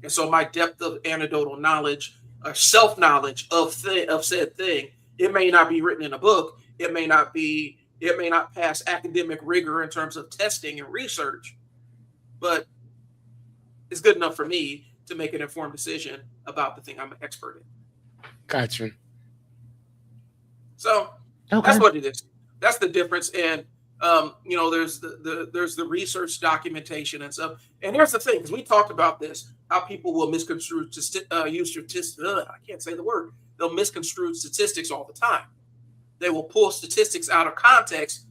And so my depth of anecdotal knowledge or self-knowledge of said thing, it may not be written in a book. It may not pass academic rigor in terms of testing and research, but it's good enough for me to make an informed decision about the thing I'm an expert in. Gotcha. So that's what it is. That's the difference. And there's the research documentation and stuff. And here's the thing, because we talked about this, how people will misconstrue use statistics. I can't say the word. They'll misconstrue statistics all the time. They will pull statistics out of context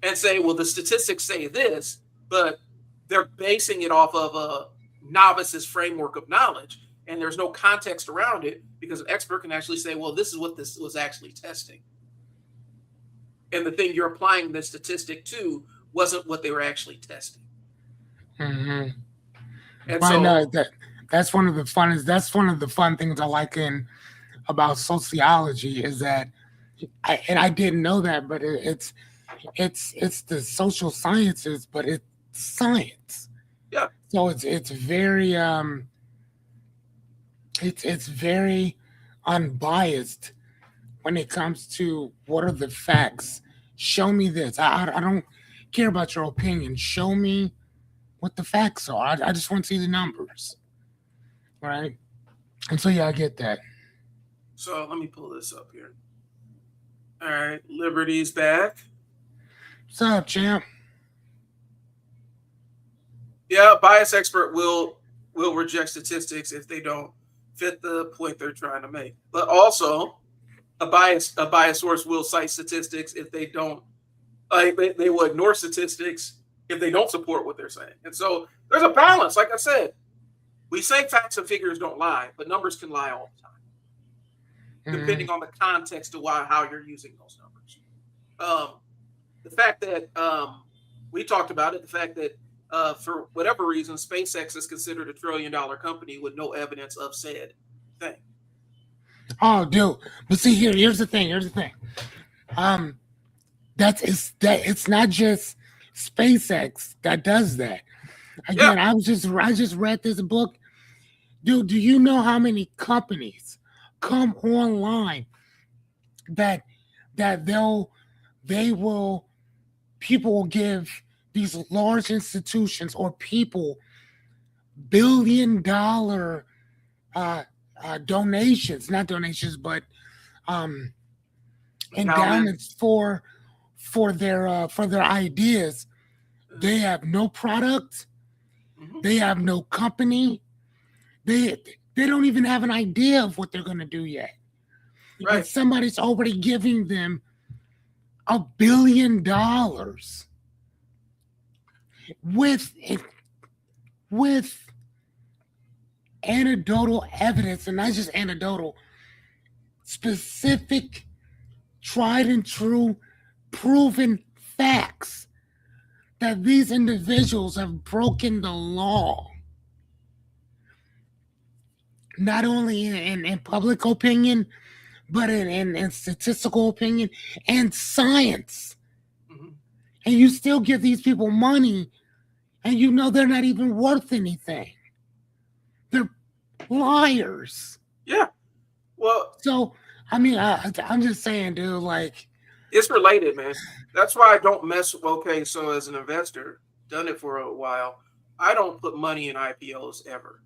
and say, well, the statistics say this, but they're basing it off of a novice's framework of knowledge. And there's no context around it because an expert can actually say, well, this is what this was actually testing. And the thing you're applying the statistic to wasn't what they were actually testing. Mm-hmm. And well, no, that's one of the fun things I like about sociology is that, I didn't know that, but it's the social sciences, but it's science. Yeah. So it's very it's very unbiased when it comes to what are the facts. Show me this. I don't care about your opinion. Show me what the facts are. I just want to see the numbers. Right? And so, yeah, I get that. So let me pull this up here. All right. Liberty's back. What's up, champ? Yeah, bias expert will reject statistics if they don't fit the point they're trying to make. But also, a bias source will cite statistics if they don't. They will ignore statistics if they don't support what they're saying. And so there's a balance. Like I said, we say facts and figures don't lie, but numbers can lie all the time, depending on the context of how you're using those numbers. The fact that we talked about it, the fact that for whatever reason, SpaceX is considered $1 trillion company with no evidence of said thing. Oh, dude. But see, here's the thing. It's not just SpaceX that does that. Again, yeah. I just read this book. Dude, do you know how many companies come online that people will give these large institutions or people billion-dollar donations, not donations, but endowments for their ideas. They have no product. Mm-hmm. They have no company. They don't even have an idea of what they're going to do yet. Right. And somebody's already giving them $1 billion with anecdotal evidence, and not just anecdotal, specific, tried and true, proven facts that these individuals have broken the law. Not only in public opinion, but in statistical opinion and science. Mm-hmm. And you still give these people money, and you know they're not even worth anything. They're liars. Yeah. Well, so I mean, I'm just saying, dude, like, it's related, man. That's why I don't mess. Okay, so as an investor, done it for a while, I don't put money in IPOs ever,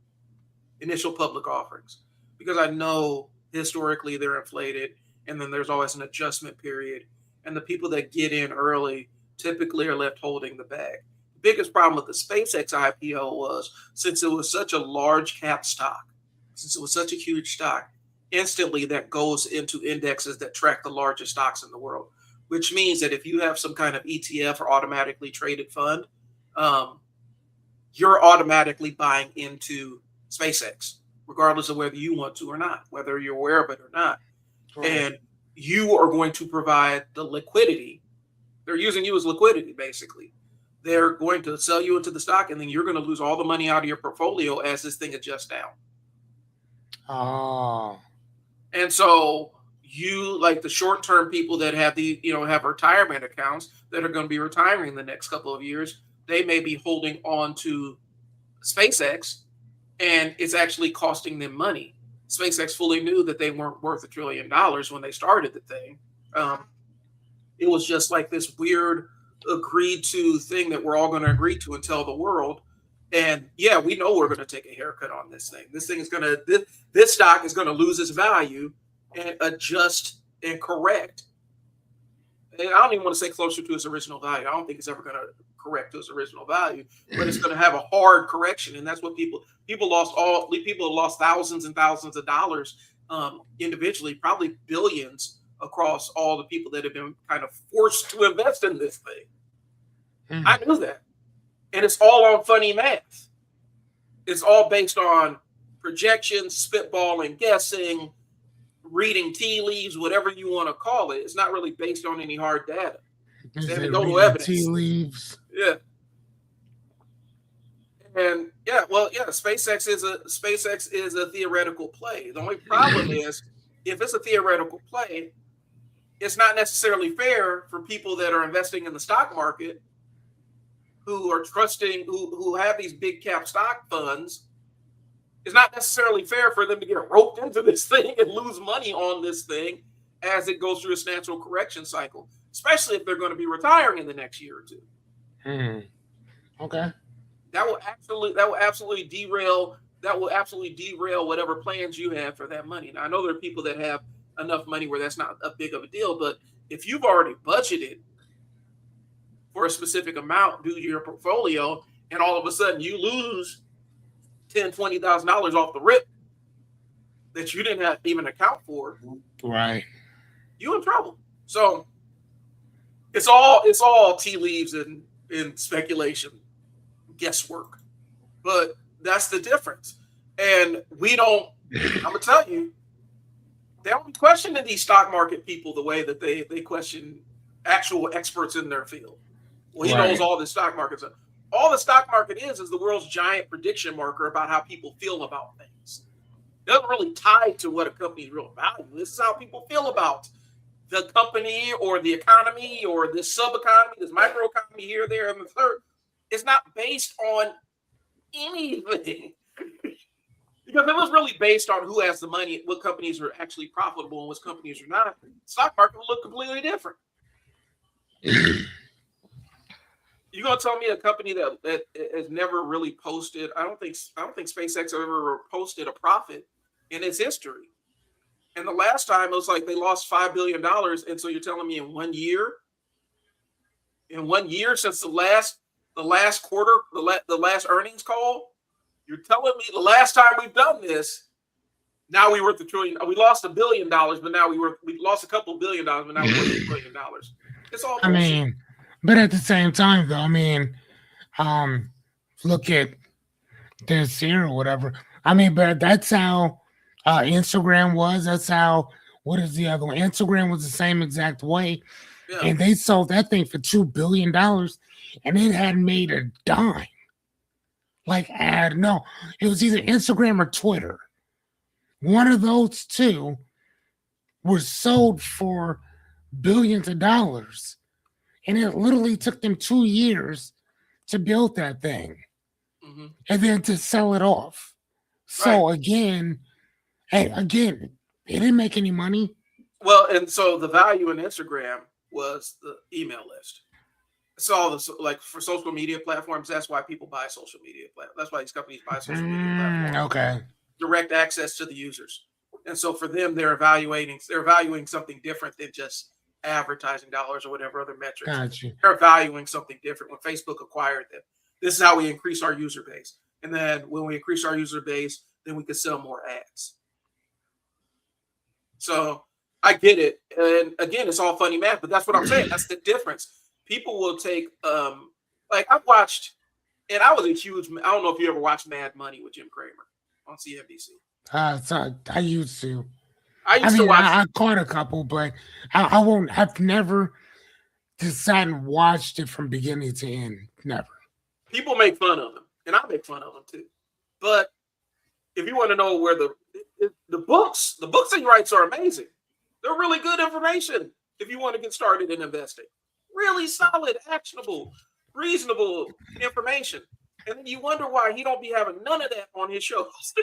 initial public offerings, because I know historically they're inflated, and then there's always an adjustment period, and the people that get in early typically are left holding the bag. biggest problem with the SpaceX IPO was, since it was such a large cap stock, since it was such a huge stock, instantly that goes into indexes that track the largest stocks in the world, which means that if you have some kind of ETF or automatically traded fund, you're automatically buying into SpaceX, regardless of whether you want to or not, whether you're aware of it or not. Right. And you are going to provide the liquidity. They're using you as liquidity, basically. They're going to sell you into the stock, and then you're going to lose all the money out of your portfolio as this thing adjusts down. Oh. And so you, like the short-term people that have have retirement accounts that are going to be retiring in the next couple of years, they may be holding on to SpaceX, and it's actually costing them money. SpaceX fully knew that they weren't worth $1 trillion when they started the thing. It was just like this weird agreed to thing that we're all going to agree to and tell the world. And yeah, we know we're going to take a haircut on this thing. This thing is going to, this stock is going to lose its value and adjust and correct. And I don't even want to say closer to its original value. I don't think it's ever going to correct to its original value, but it's going to have a hard correction. And that's what people lost thousands and thousands of dollars individually, probably billions across all the people that have been kind of forced to invest in this thing. I knew that. And it's all on funny math. It's all based on projections, spitballing, guessing, reading tea leaves, whatever you want to call it. It's not really based on any hard data. Anecdotal evidence. Tea leaves. Yeah. And SpaceX is a theoretical play. The only problem is, if it's a theoretical play, it's not necessarily fair for people that are investing in the stock market, who are trusting, who have these big cap stock funds. It's not necessarily fair for them to get roped into this thing and lose money on this thing as it goes through its natural correction cycle, especially if they're going to be retiring in the next year or two. Okay. That will absolutely derail whatever plans you have for that money. Now, I know there are people that have enough money where that's not a big of a deal, but if you've already budgeted for a specific amount due to your portfolio, and all of a sudden you lose $10,000, $20,000 off the rip that you didn't have even account for, right? You in trouble. So it's all tea leaves and speculation, guesswork, but that's the difference. And we don't. I'm gonna tell you, they don't be questioning these stock market people the way that they question actual experts in their field. Well, he knows all the stock markets. All the stock market is the world's giant prediction marker about how people feel about things. It doesn't really tie to what a company's real value. This is how people feel about the company or the economy or this sub-economy, this microeconomy here, there, and the third. It's not based on anything. Because if it was really based on who has the money, what companies are actually profitable and what companies are not, the stock market would look completely different. You're gonna tell me a company that has never really posted? I don't think SpaceX ever posted a profit in its history. And the last time it was like they lost $5 billion. And so you're telling me in 1 year since the last quarter, the last earnings call, you're telling me the last time we've done this, now we worth $1 trillion. We lost $1 billion, but now we lost a couple $1 billion, but now we're worth $1 billion. It's all bullshit. I mean, but at the same time, though, I mean, look at this here or whatever. I mean, but that's how Instagram was. That's how, what is the other one? Instagram was the same exact way. Yeah. And they sold that thing for $2 billion and it hadn't made a dime. Like, no, it was either Instagram or Twitter. One of those two were sold for billions of dollars. And it literally took them 2 years to build that thing and then to sell it off. So again, it didn't make any money. Well, and so the value in Instagram was the email list. It's all this, like for social media platforms. That's why people buy social media platforms. That's why these companies buy social media platforms. Okay. Direct access to the users. And so for them, they're evaluating something different than just advertising dollars or whatever other metrics. Gotcha. They're valuing something different when Facebook acquired them. This is how we increase our user base. And then when we increase our user base, then we can sell more ads. So I get it. And again, it's all funny math, but that's what I'm saying. That's the difference. People will take, like I've watched, and I was a huge, I don't know if you ever watched Mad Money with Jim Cramer on CNBC. So I used to. I used to watch. I caught a couple, but I won't. I've never just sat and watched it from beginning to end. Never. People make fun of them, and I make fun of them too. But if you want to know where the books that he writes are amazing. They're really good information if you want to get started in investing. Really solid, actionable, reasonable information. And then you wonder why he don't be having none of that on his shows.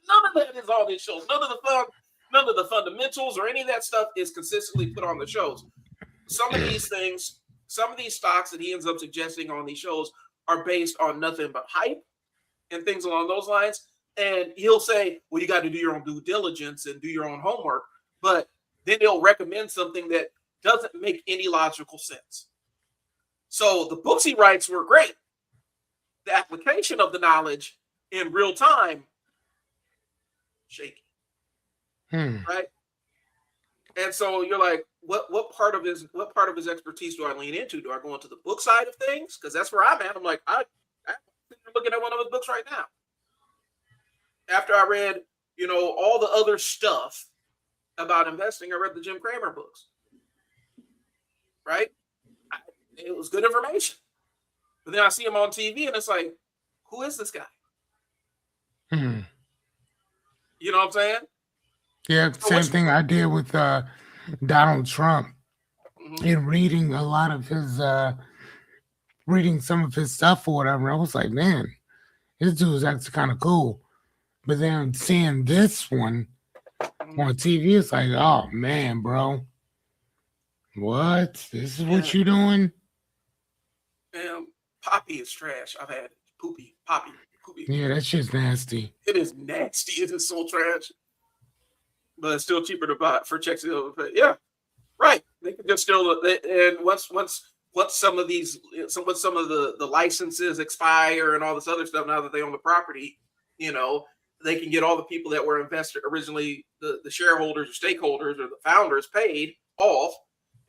None of that is on his shows. None of the fundamentals or any of that stuff is consistently put on the shows. Some of these things, some of these stocks that he ends up suggesting on these shows are based on nothing but hype and things along those lines. And he'll say, well, you got to do your own due diligence and do your own homework. But then he'll recommend something that doesn't make any logical sense. So the books he writes were great. The application of the knowledge in real time, shaky. Right? And so you're like, what part of his expertise do I lean into? Do I go into the book side of things? Because that's where I'm at. I'm like, I'm looking at one of his books right now. After I read, all the other stuff about investing, I read the Jim Cramer books. Right? It was good information. But then I see him on TV and it's like, who is this guy? You know what I'm saying? Yeah, same thing I did with Donald Trump. In reading a lot of his, reading some of his stuff or whatever, I was like, man, this dude's actually kind of cool. But then seeing this one on TV, it's like, oh man, bro, what? This is what you doing? Poppy is trash. I've had poopy. Yeah, that shit's nasty. It is nasty. It is so trash. But it's still cheaper to buy for checks. Yeah, right. They can just still, and once some of the licenses expire and all this other stuff, now that they own the property, they can get all the people that were invested originally, the shareholders or stakeholders or the founders paid off.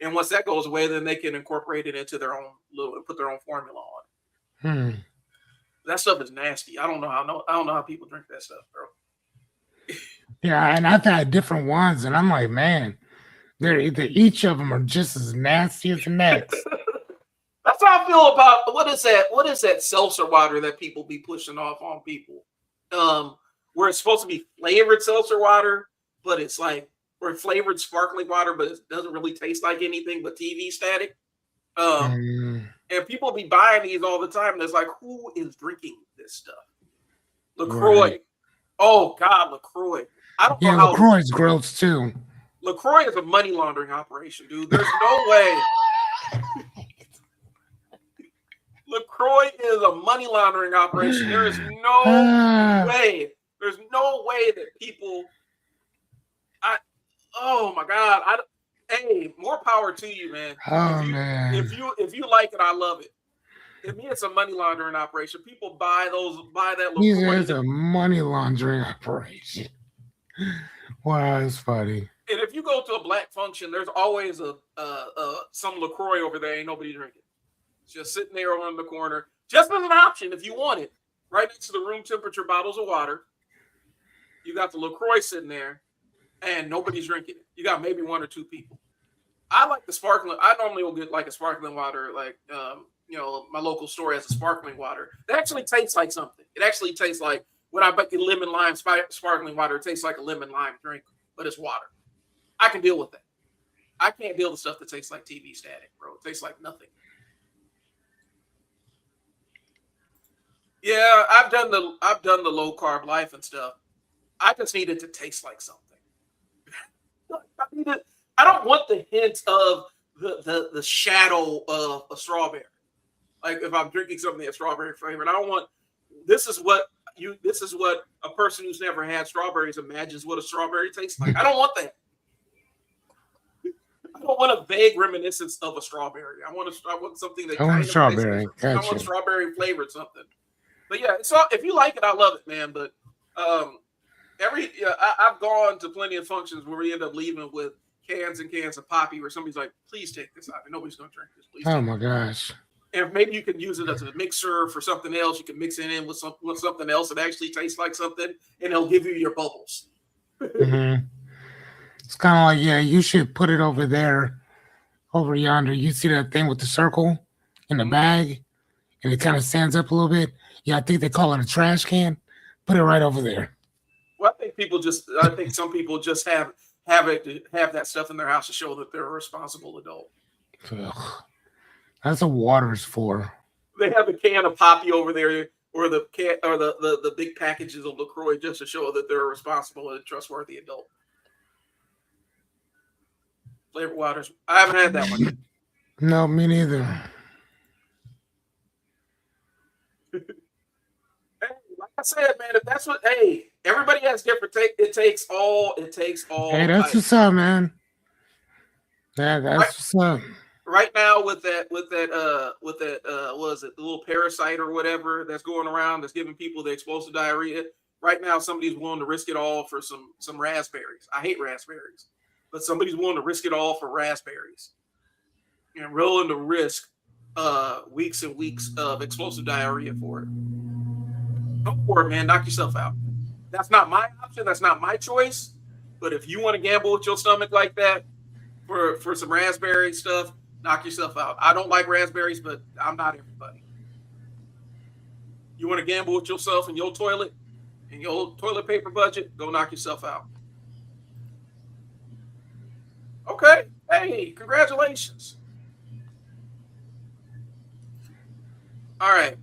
And once that goes away, then they can incorporate it into their own put their own formula on it. That stuff is nasty. I don't know how people drink that stuff, bro. Yeah, and I've had different ones, and I'm like, man, each of them are just as nasty as the next. That's how I feel about what is that seltzer water that people be pushing off on people, where it's supposed to be flavored seltzer water, but it's like or flavored sparkling water, but it doesn't really taste like anything but TV static. And people be buying these all the time, and it's like, who is drinking this stuff? LaCroix. Right. Oh God, LaCroix. I don't know how LaCroix's gross too. LaCroix is a money laundering operation, dude. There's no way. LaCroix is a money laundering operation. There is no way. There's no way that people. Oh my God. Hey, more power to you, man. Man. If you like it, I love it. To me, it's a money laundering operation. People buy that LaCroix. It's a money laundering operation. Wow, that's funny. And if you go to a black function, there's always some LaCroix over there. Ain't nobody drinking. It's just sitting there on the corner, just as an option if you want it. Right next to the room temperature bottles of water. You got the LaCroix sitting there, and nobody's drinking it. You got maybe one or two people. I like the sparkling. I normally will get like a sparkling water, like my local store has a sparkling water. It actually tastes like something. It actually tastes like when I get lemon lime sparkling water. It tastes like a lemon lime drink, but it's water. I can deal with that. I can't deal with stuff that tastes like TV static, bro. It tastes like nothing. Yeah, I've done the low carb life and stuff. I just need it to taste like something. I don't want the hint of the shadow of a strawberry. Like if I'm drinking something that's strawberry flavored, I don't want. This is what a person who's never had strawberries imagines what a strawberry tastes like. I don't want that. I don't want a vague reminiscence of a strawberry. I want something that I want kind a of tastes like strawberry. I want Gotcha. strawberry flavored something. But yeah, so if you like it, I love it, man. But um, I've gone to plenty of functions where we end up leaving with cans and cans of poppy, where somebody's like, "Please take this out. Nobody's gonna drink this. Please Oh take my it." gosh. And maybe you can use it as a mixer for something else. You can mix it in with something else that actually tastes like something, and it'll give you your bubbles. Hmm. It's kind of like, yeah, you should put it over there, over yonder. You see that thing with the circle in the Mhm. bag, and it kind of stands up a little bit. Yeah, I think they call it a trash can. Put it right over there. Well, I think some people just have that stuff in their house to show that they're a responsible adult. Ugh. That's what water's for. They have a can of poppy over there, or the can, or the big packages of Lacroix, just to show that they're a responsible and trustworthy adult. Flavored waters. I haven't had that one yet. No, me neither. Hey, like I said, man, if that's what, hey, everybody has different take. It takes all Hey, that's types. what's up, man. Yeah, Right, that's what's up. right now what is it, the little parasite or whatever that's going around that's giving people the explosive diarrhea. Right now, somebody's willing to risk it all for some raspberries. I hate raspberries, but somebody's willing to risk it all for raspberries and willing to risk weeks and weeks of explosive diarrhea for it. Go for it, man. Knock yourself out. That's not my option. That's not my choice. But if you want to gamble with your stomach like that for some raspberry stuff, knock yourself out. I don't like raspberries, but I'm not everybody. You want to gamble with yourself and your toilet and your toilet paper budget? Go knock yourself out. Okay. Hey, congratulations. All right.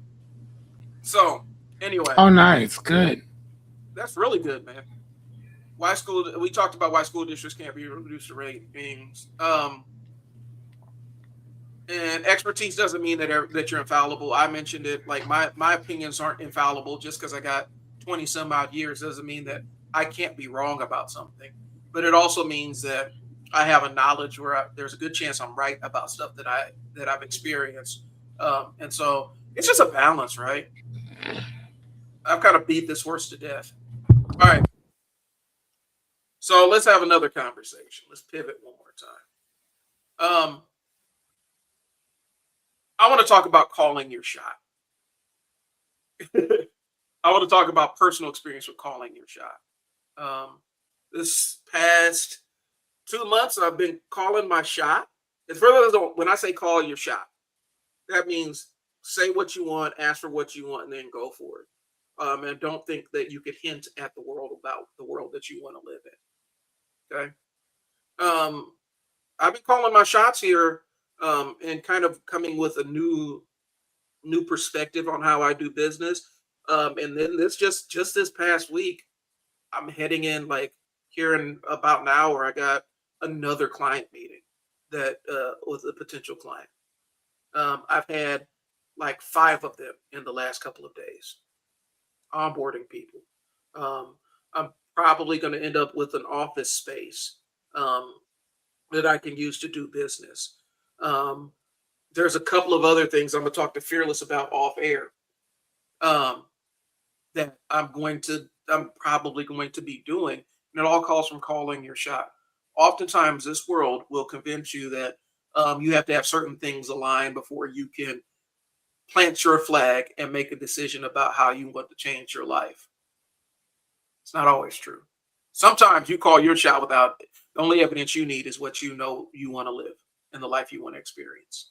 So anyway, Oh, nice. Good. that's really good, man. Why school? We talked about why school districts can't be reduced to ratings. And expertise doesn't mean that you're infallible. I mentioned it. Like my opinions aren't infallible. Just because I got 20 some odd years doesn't mean that I can't be wrong about something. But it also means that I have a knowledge where there's a good chance I'm right about stuff that I've experienced. And so it's just a balance, right? I've kind of beat this horse to death. All right. So let's have another conversation. Let's pivot one more time. I want to talk about calling your shot. I want to talk about personal experience with calling your shot. This past 2 months, I've been calling my shot. It's further when I say call your shot, that means say what you want, ask for what you want, and then go for it. And don't think that you could hint at the world about the world that you want to live in. Okay. I've been calling my shots here, and kind of coming with a new perspective on how I do business. And then just this past week, I'm heading in like here in about an hour. I got another client meeting that with a potential client. I've had like five of them in the last couple of days, onboarding people. I'm probably going to end up with an office space um, that I can use to do business. Um, there's a couple of other things I'm going to talk to Fearless about off air, um, that I'm probably going to be doing. And it all calls from calling your shot. Oftentimes, this world will convince you that you have to have certain things aligned before you can plant your flag and make a decision about how you want to change your life. It's not always true. Sometimes you call your shot without the only evidence you need is what you know you want to live and the life you want to experience.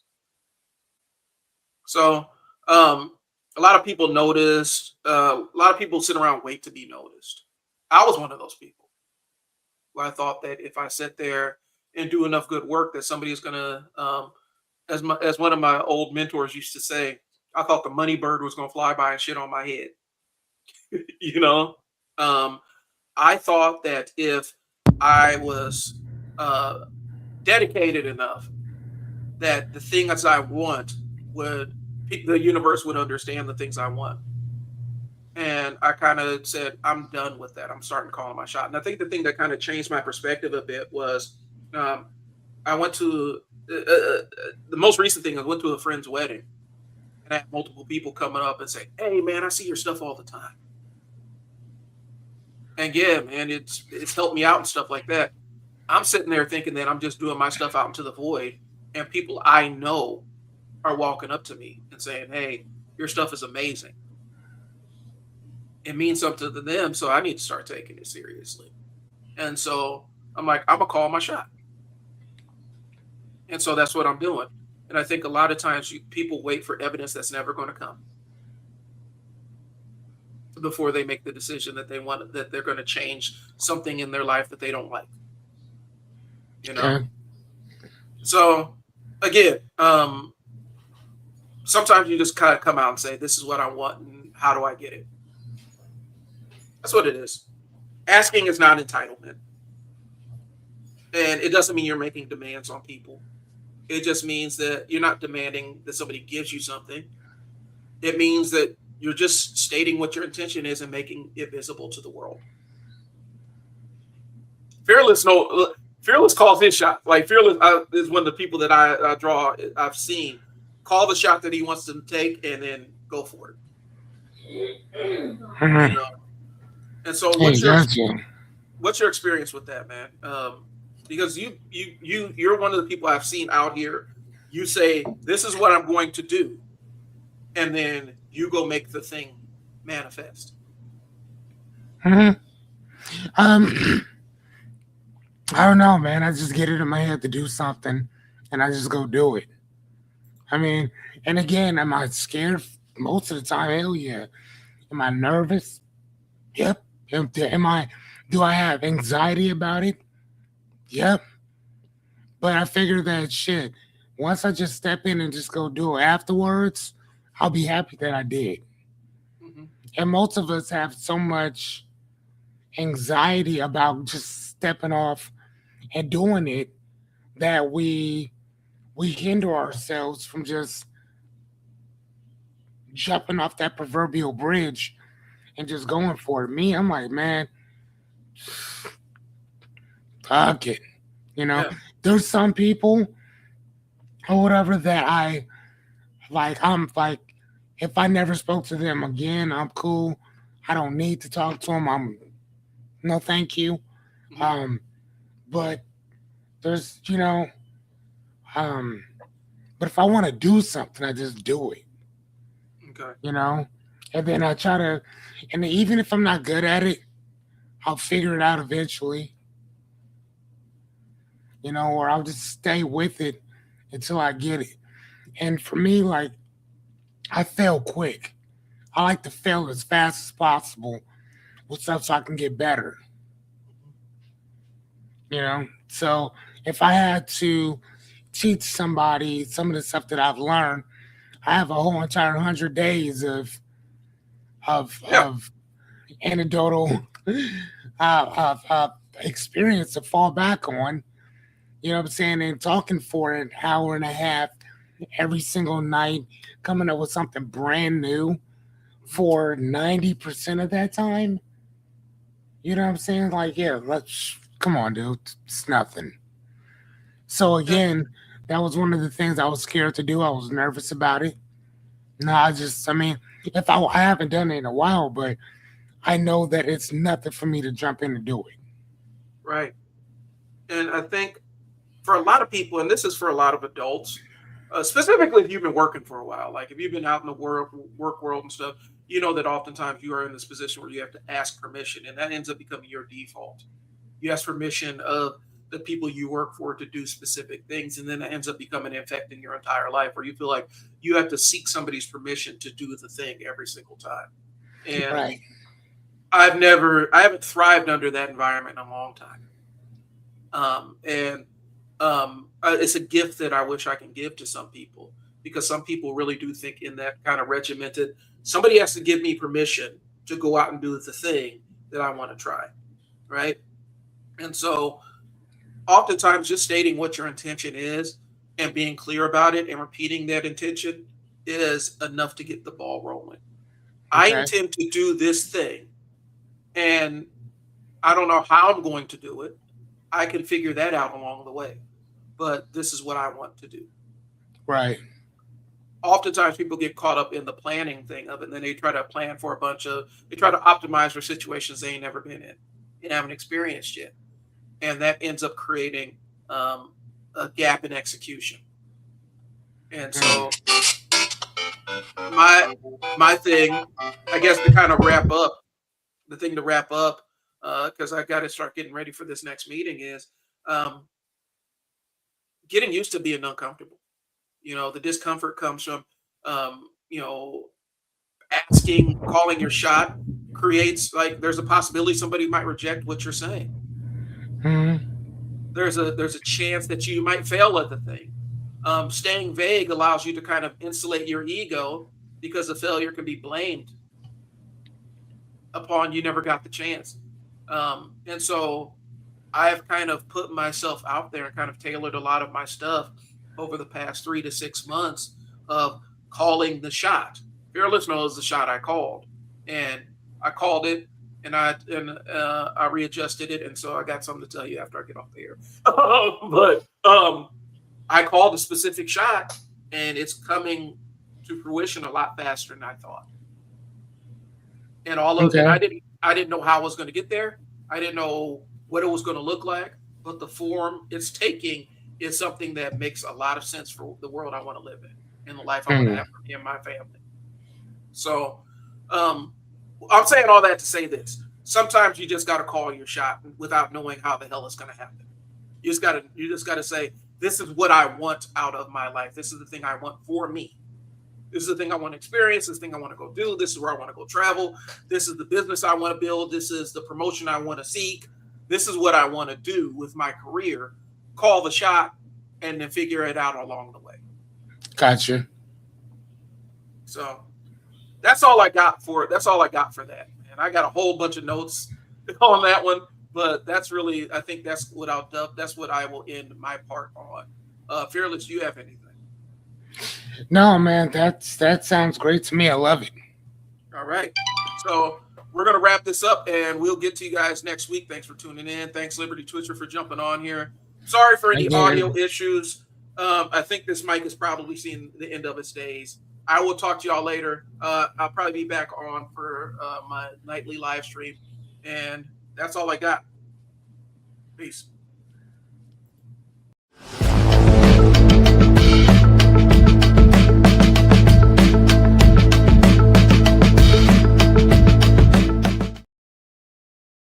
So, a lot of people noticed. A lot of people sit around wait to be noticed. I was one of those people where I thought that if I sit there and do enough good work, that somebody is gonna, as one of my old mentors used to say, I thought the money bird was gonna fly by and shit on my head. you know, um, I thought that if I was uh, dedicated enough, that the things I want would the universe would understand the things I want. And I kind of said, I'm done with that. I'm starting calling my shot. And I think the thing that kind of changed my perspective a bit was um, I went to the most recent thing. I went to a friend's wedding, and I had multiple people coming up and say, "Hey, man, I see your stuff all the time." And yeah, man, it's helped me out and stuff like that. I'm sitting there thinking that I'm just doing my stuff out into the void, and people I know are walking up to me and saying, "Hey, your stuff is amazing." It means something to them, so I need to start taking it seriously. And so I'm like, I'm gonna call my shot, and so that's what I'm doing. And I think a lot of times people wait for evidence that's never going to come before they make the decision that they want, that they're going to change something in their life that they don't like. You know. Okay. So again, sometimes you just kind of come out and say, "This is what I want, and how do I get it?" That's what it is. Asking is not entitlement, and it doesn't mean you're making demands on people. It just means that you're not demanding that somebody gives you something. It means that you're just stating what your intention is and making it visible to the world. Fearless, no, Fearless calls his shot. Like Fearless is one of the people that I draw. I've seen call the shot that he wants to take and then go for it. You Mhm. know. And so, Hey, gotcha. what's your experience with that, man? Because you're one of the people I've seen out here. You say, "This is what I'm going to do," and then you go make the thing manifest. Mhm. Um, I don't know, man. I just get it in my head to do something, and I just go do it. I mean, and again, am I scared? Most of the time, hell yeah. Am I nervous? Yep. Am I? Do I have anxiety about it? Yep. But I figure that shit. Once I just step in and just go do it afterwards, I'll be happy that I did. Mm-hmm. And most of us have so much anxiety about just stepping off and doing it that we hinder ourselves from just jumping off that proverbial bridge and just going for it. Me, I'm like, man, fuck it. You know, Yeah. there's some people or whatever that I'm like, if I never spoke to them again, I'm cool. I don't need to talk to them. I'm no thank you. Mm-hmm. Um, but there's, um, but if I want to do something, I just do it, Okay. you know, and then I try to, and even if I'm not good at it, I'll figure it out eventually, or I'll just stay with it until I get it. And for me, like, I fail quick. I like to fail as fast as possible with stuff so I can get better, you know? So if I had to teach somebody some of the stuff that I've learned, I have a whole entire 100 days Yeah. of anecdotal of experience to fall back on. You know what I'm saying? And talking for an hour and a half every single night, coming up with something brand new Mm-hmm. for 90% of that time. You know what I'm saying? Like, yeah, let's come on, dude. It's nothing. So Yeah. again, that was one of the things I was scared to do. I was nervous about it. No, I mean, if I haven't done it in a while, but I know that it's nothing for me to jump in and do it. Right. And I think for a lot of people, and this is for a lot of adults, specifically if you've been working for a while, like if you've been out in the work world and stuff, you know that oftentimes you are in this position where you have to ask permission, and that ends up becoming your default. You ask permission of the people you work for to do specific things, and then it ends up becoming affecting your entire life, where you feel like you have to seek somebody's permission to do the thing every single time. And Right. I haven't thrived under that environment in a long time. And It's a gift that I wish I can give to some people, because some people really do think in that kind of regimented. Somebody has to give me permission to go out and do the thing that I want to try, right? And so, oftentimes, just stating what your intention is and being clear about it and repeating that intention is enough to get the ball rolling. I Okay. intend to do this thing, and I don't know how I'm going to do it. I can figure that out along the way. but this is what I want to do. Right. Oftentimes people get caught up in the planning thing of it, and then they try to plan for they try to optimize for situations they ain't never been in and haven't experienced yet. And that ends up creating a gap in execution. And so my thing, I guess, to kind of wrap up, because I got to start getting ready for this next meeting, is getting used to being uncomfortable. The discomfort comes from, asking, calling your shot creates, like, there's a possibility somebody might reject what you're saying. Mm-hmm. There's a chance that you might fail at the thing. Staying vague allows you to kind of insulate your ego, because the failure can be blamed upon you never got the chance. And so I've kind of put myself out there and kind of tailored a lot of my stuff over the past 3 to 6 months of calling the shot. Fearless knows the shot I called, and I called it, and I readjusted it, and so I got something to tell you after I get off the air. But I called a specific shot, and it's coming to fruition a lot faster than I thought. And I didn't know how I was going to get there. I didn't know what it was going to look like, but the form it's taking is something that makes a lot of sense for the world I want to live in and the life I want to have for me and my family. So I'm saying all that to say this. Sometimes you just got to call your shot without knowing how the hell it's going to happen. You just got to say, this is what I want out of my life. This is the thing I want for me. This is the thing I want to experience. This thing I want to go do. This is where I want to go travel. This is the business I want to build. This is the promotion I want to seek. This is what I want to do with my career. Call the shot and then figure it out along the way. Gotcha. So that's all I got for it. That's all I got for that. And I got a whole bunch of notes on that one, but that's really, I think that's what that's what I will end my part on. Fearless, do you have anything? No, man, that sounds great to me. I love it. All right. So we're going to wrap this up, and we'll get to you guys next week. Thanks for tuning in. Thanks, Liberty Twitcher, for jumping on here. Sorry for any audio issues. I think this mic is probably seeing the end of its days. I will talk to y'all later. I'll probably be back on for my nightly live stream. And that's all I got. Peace.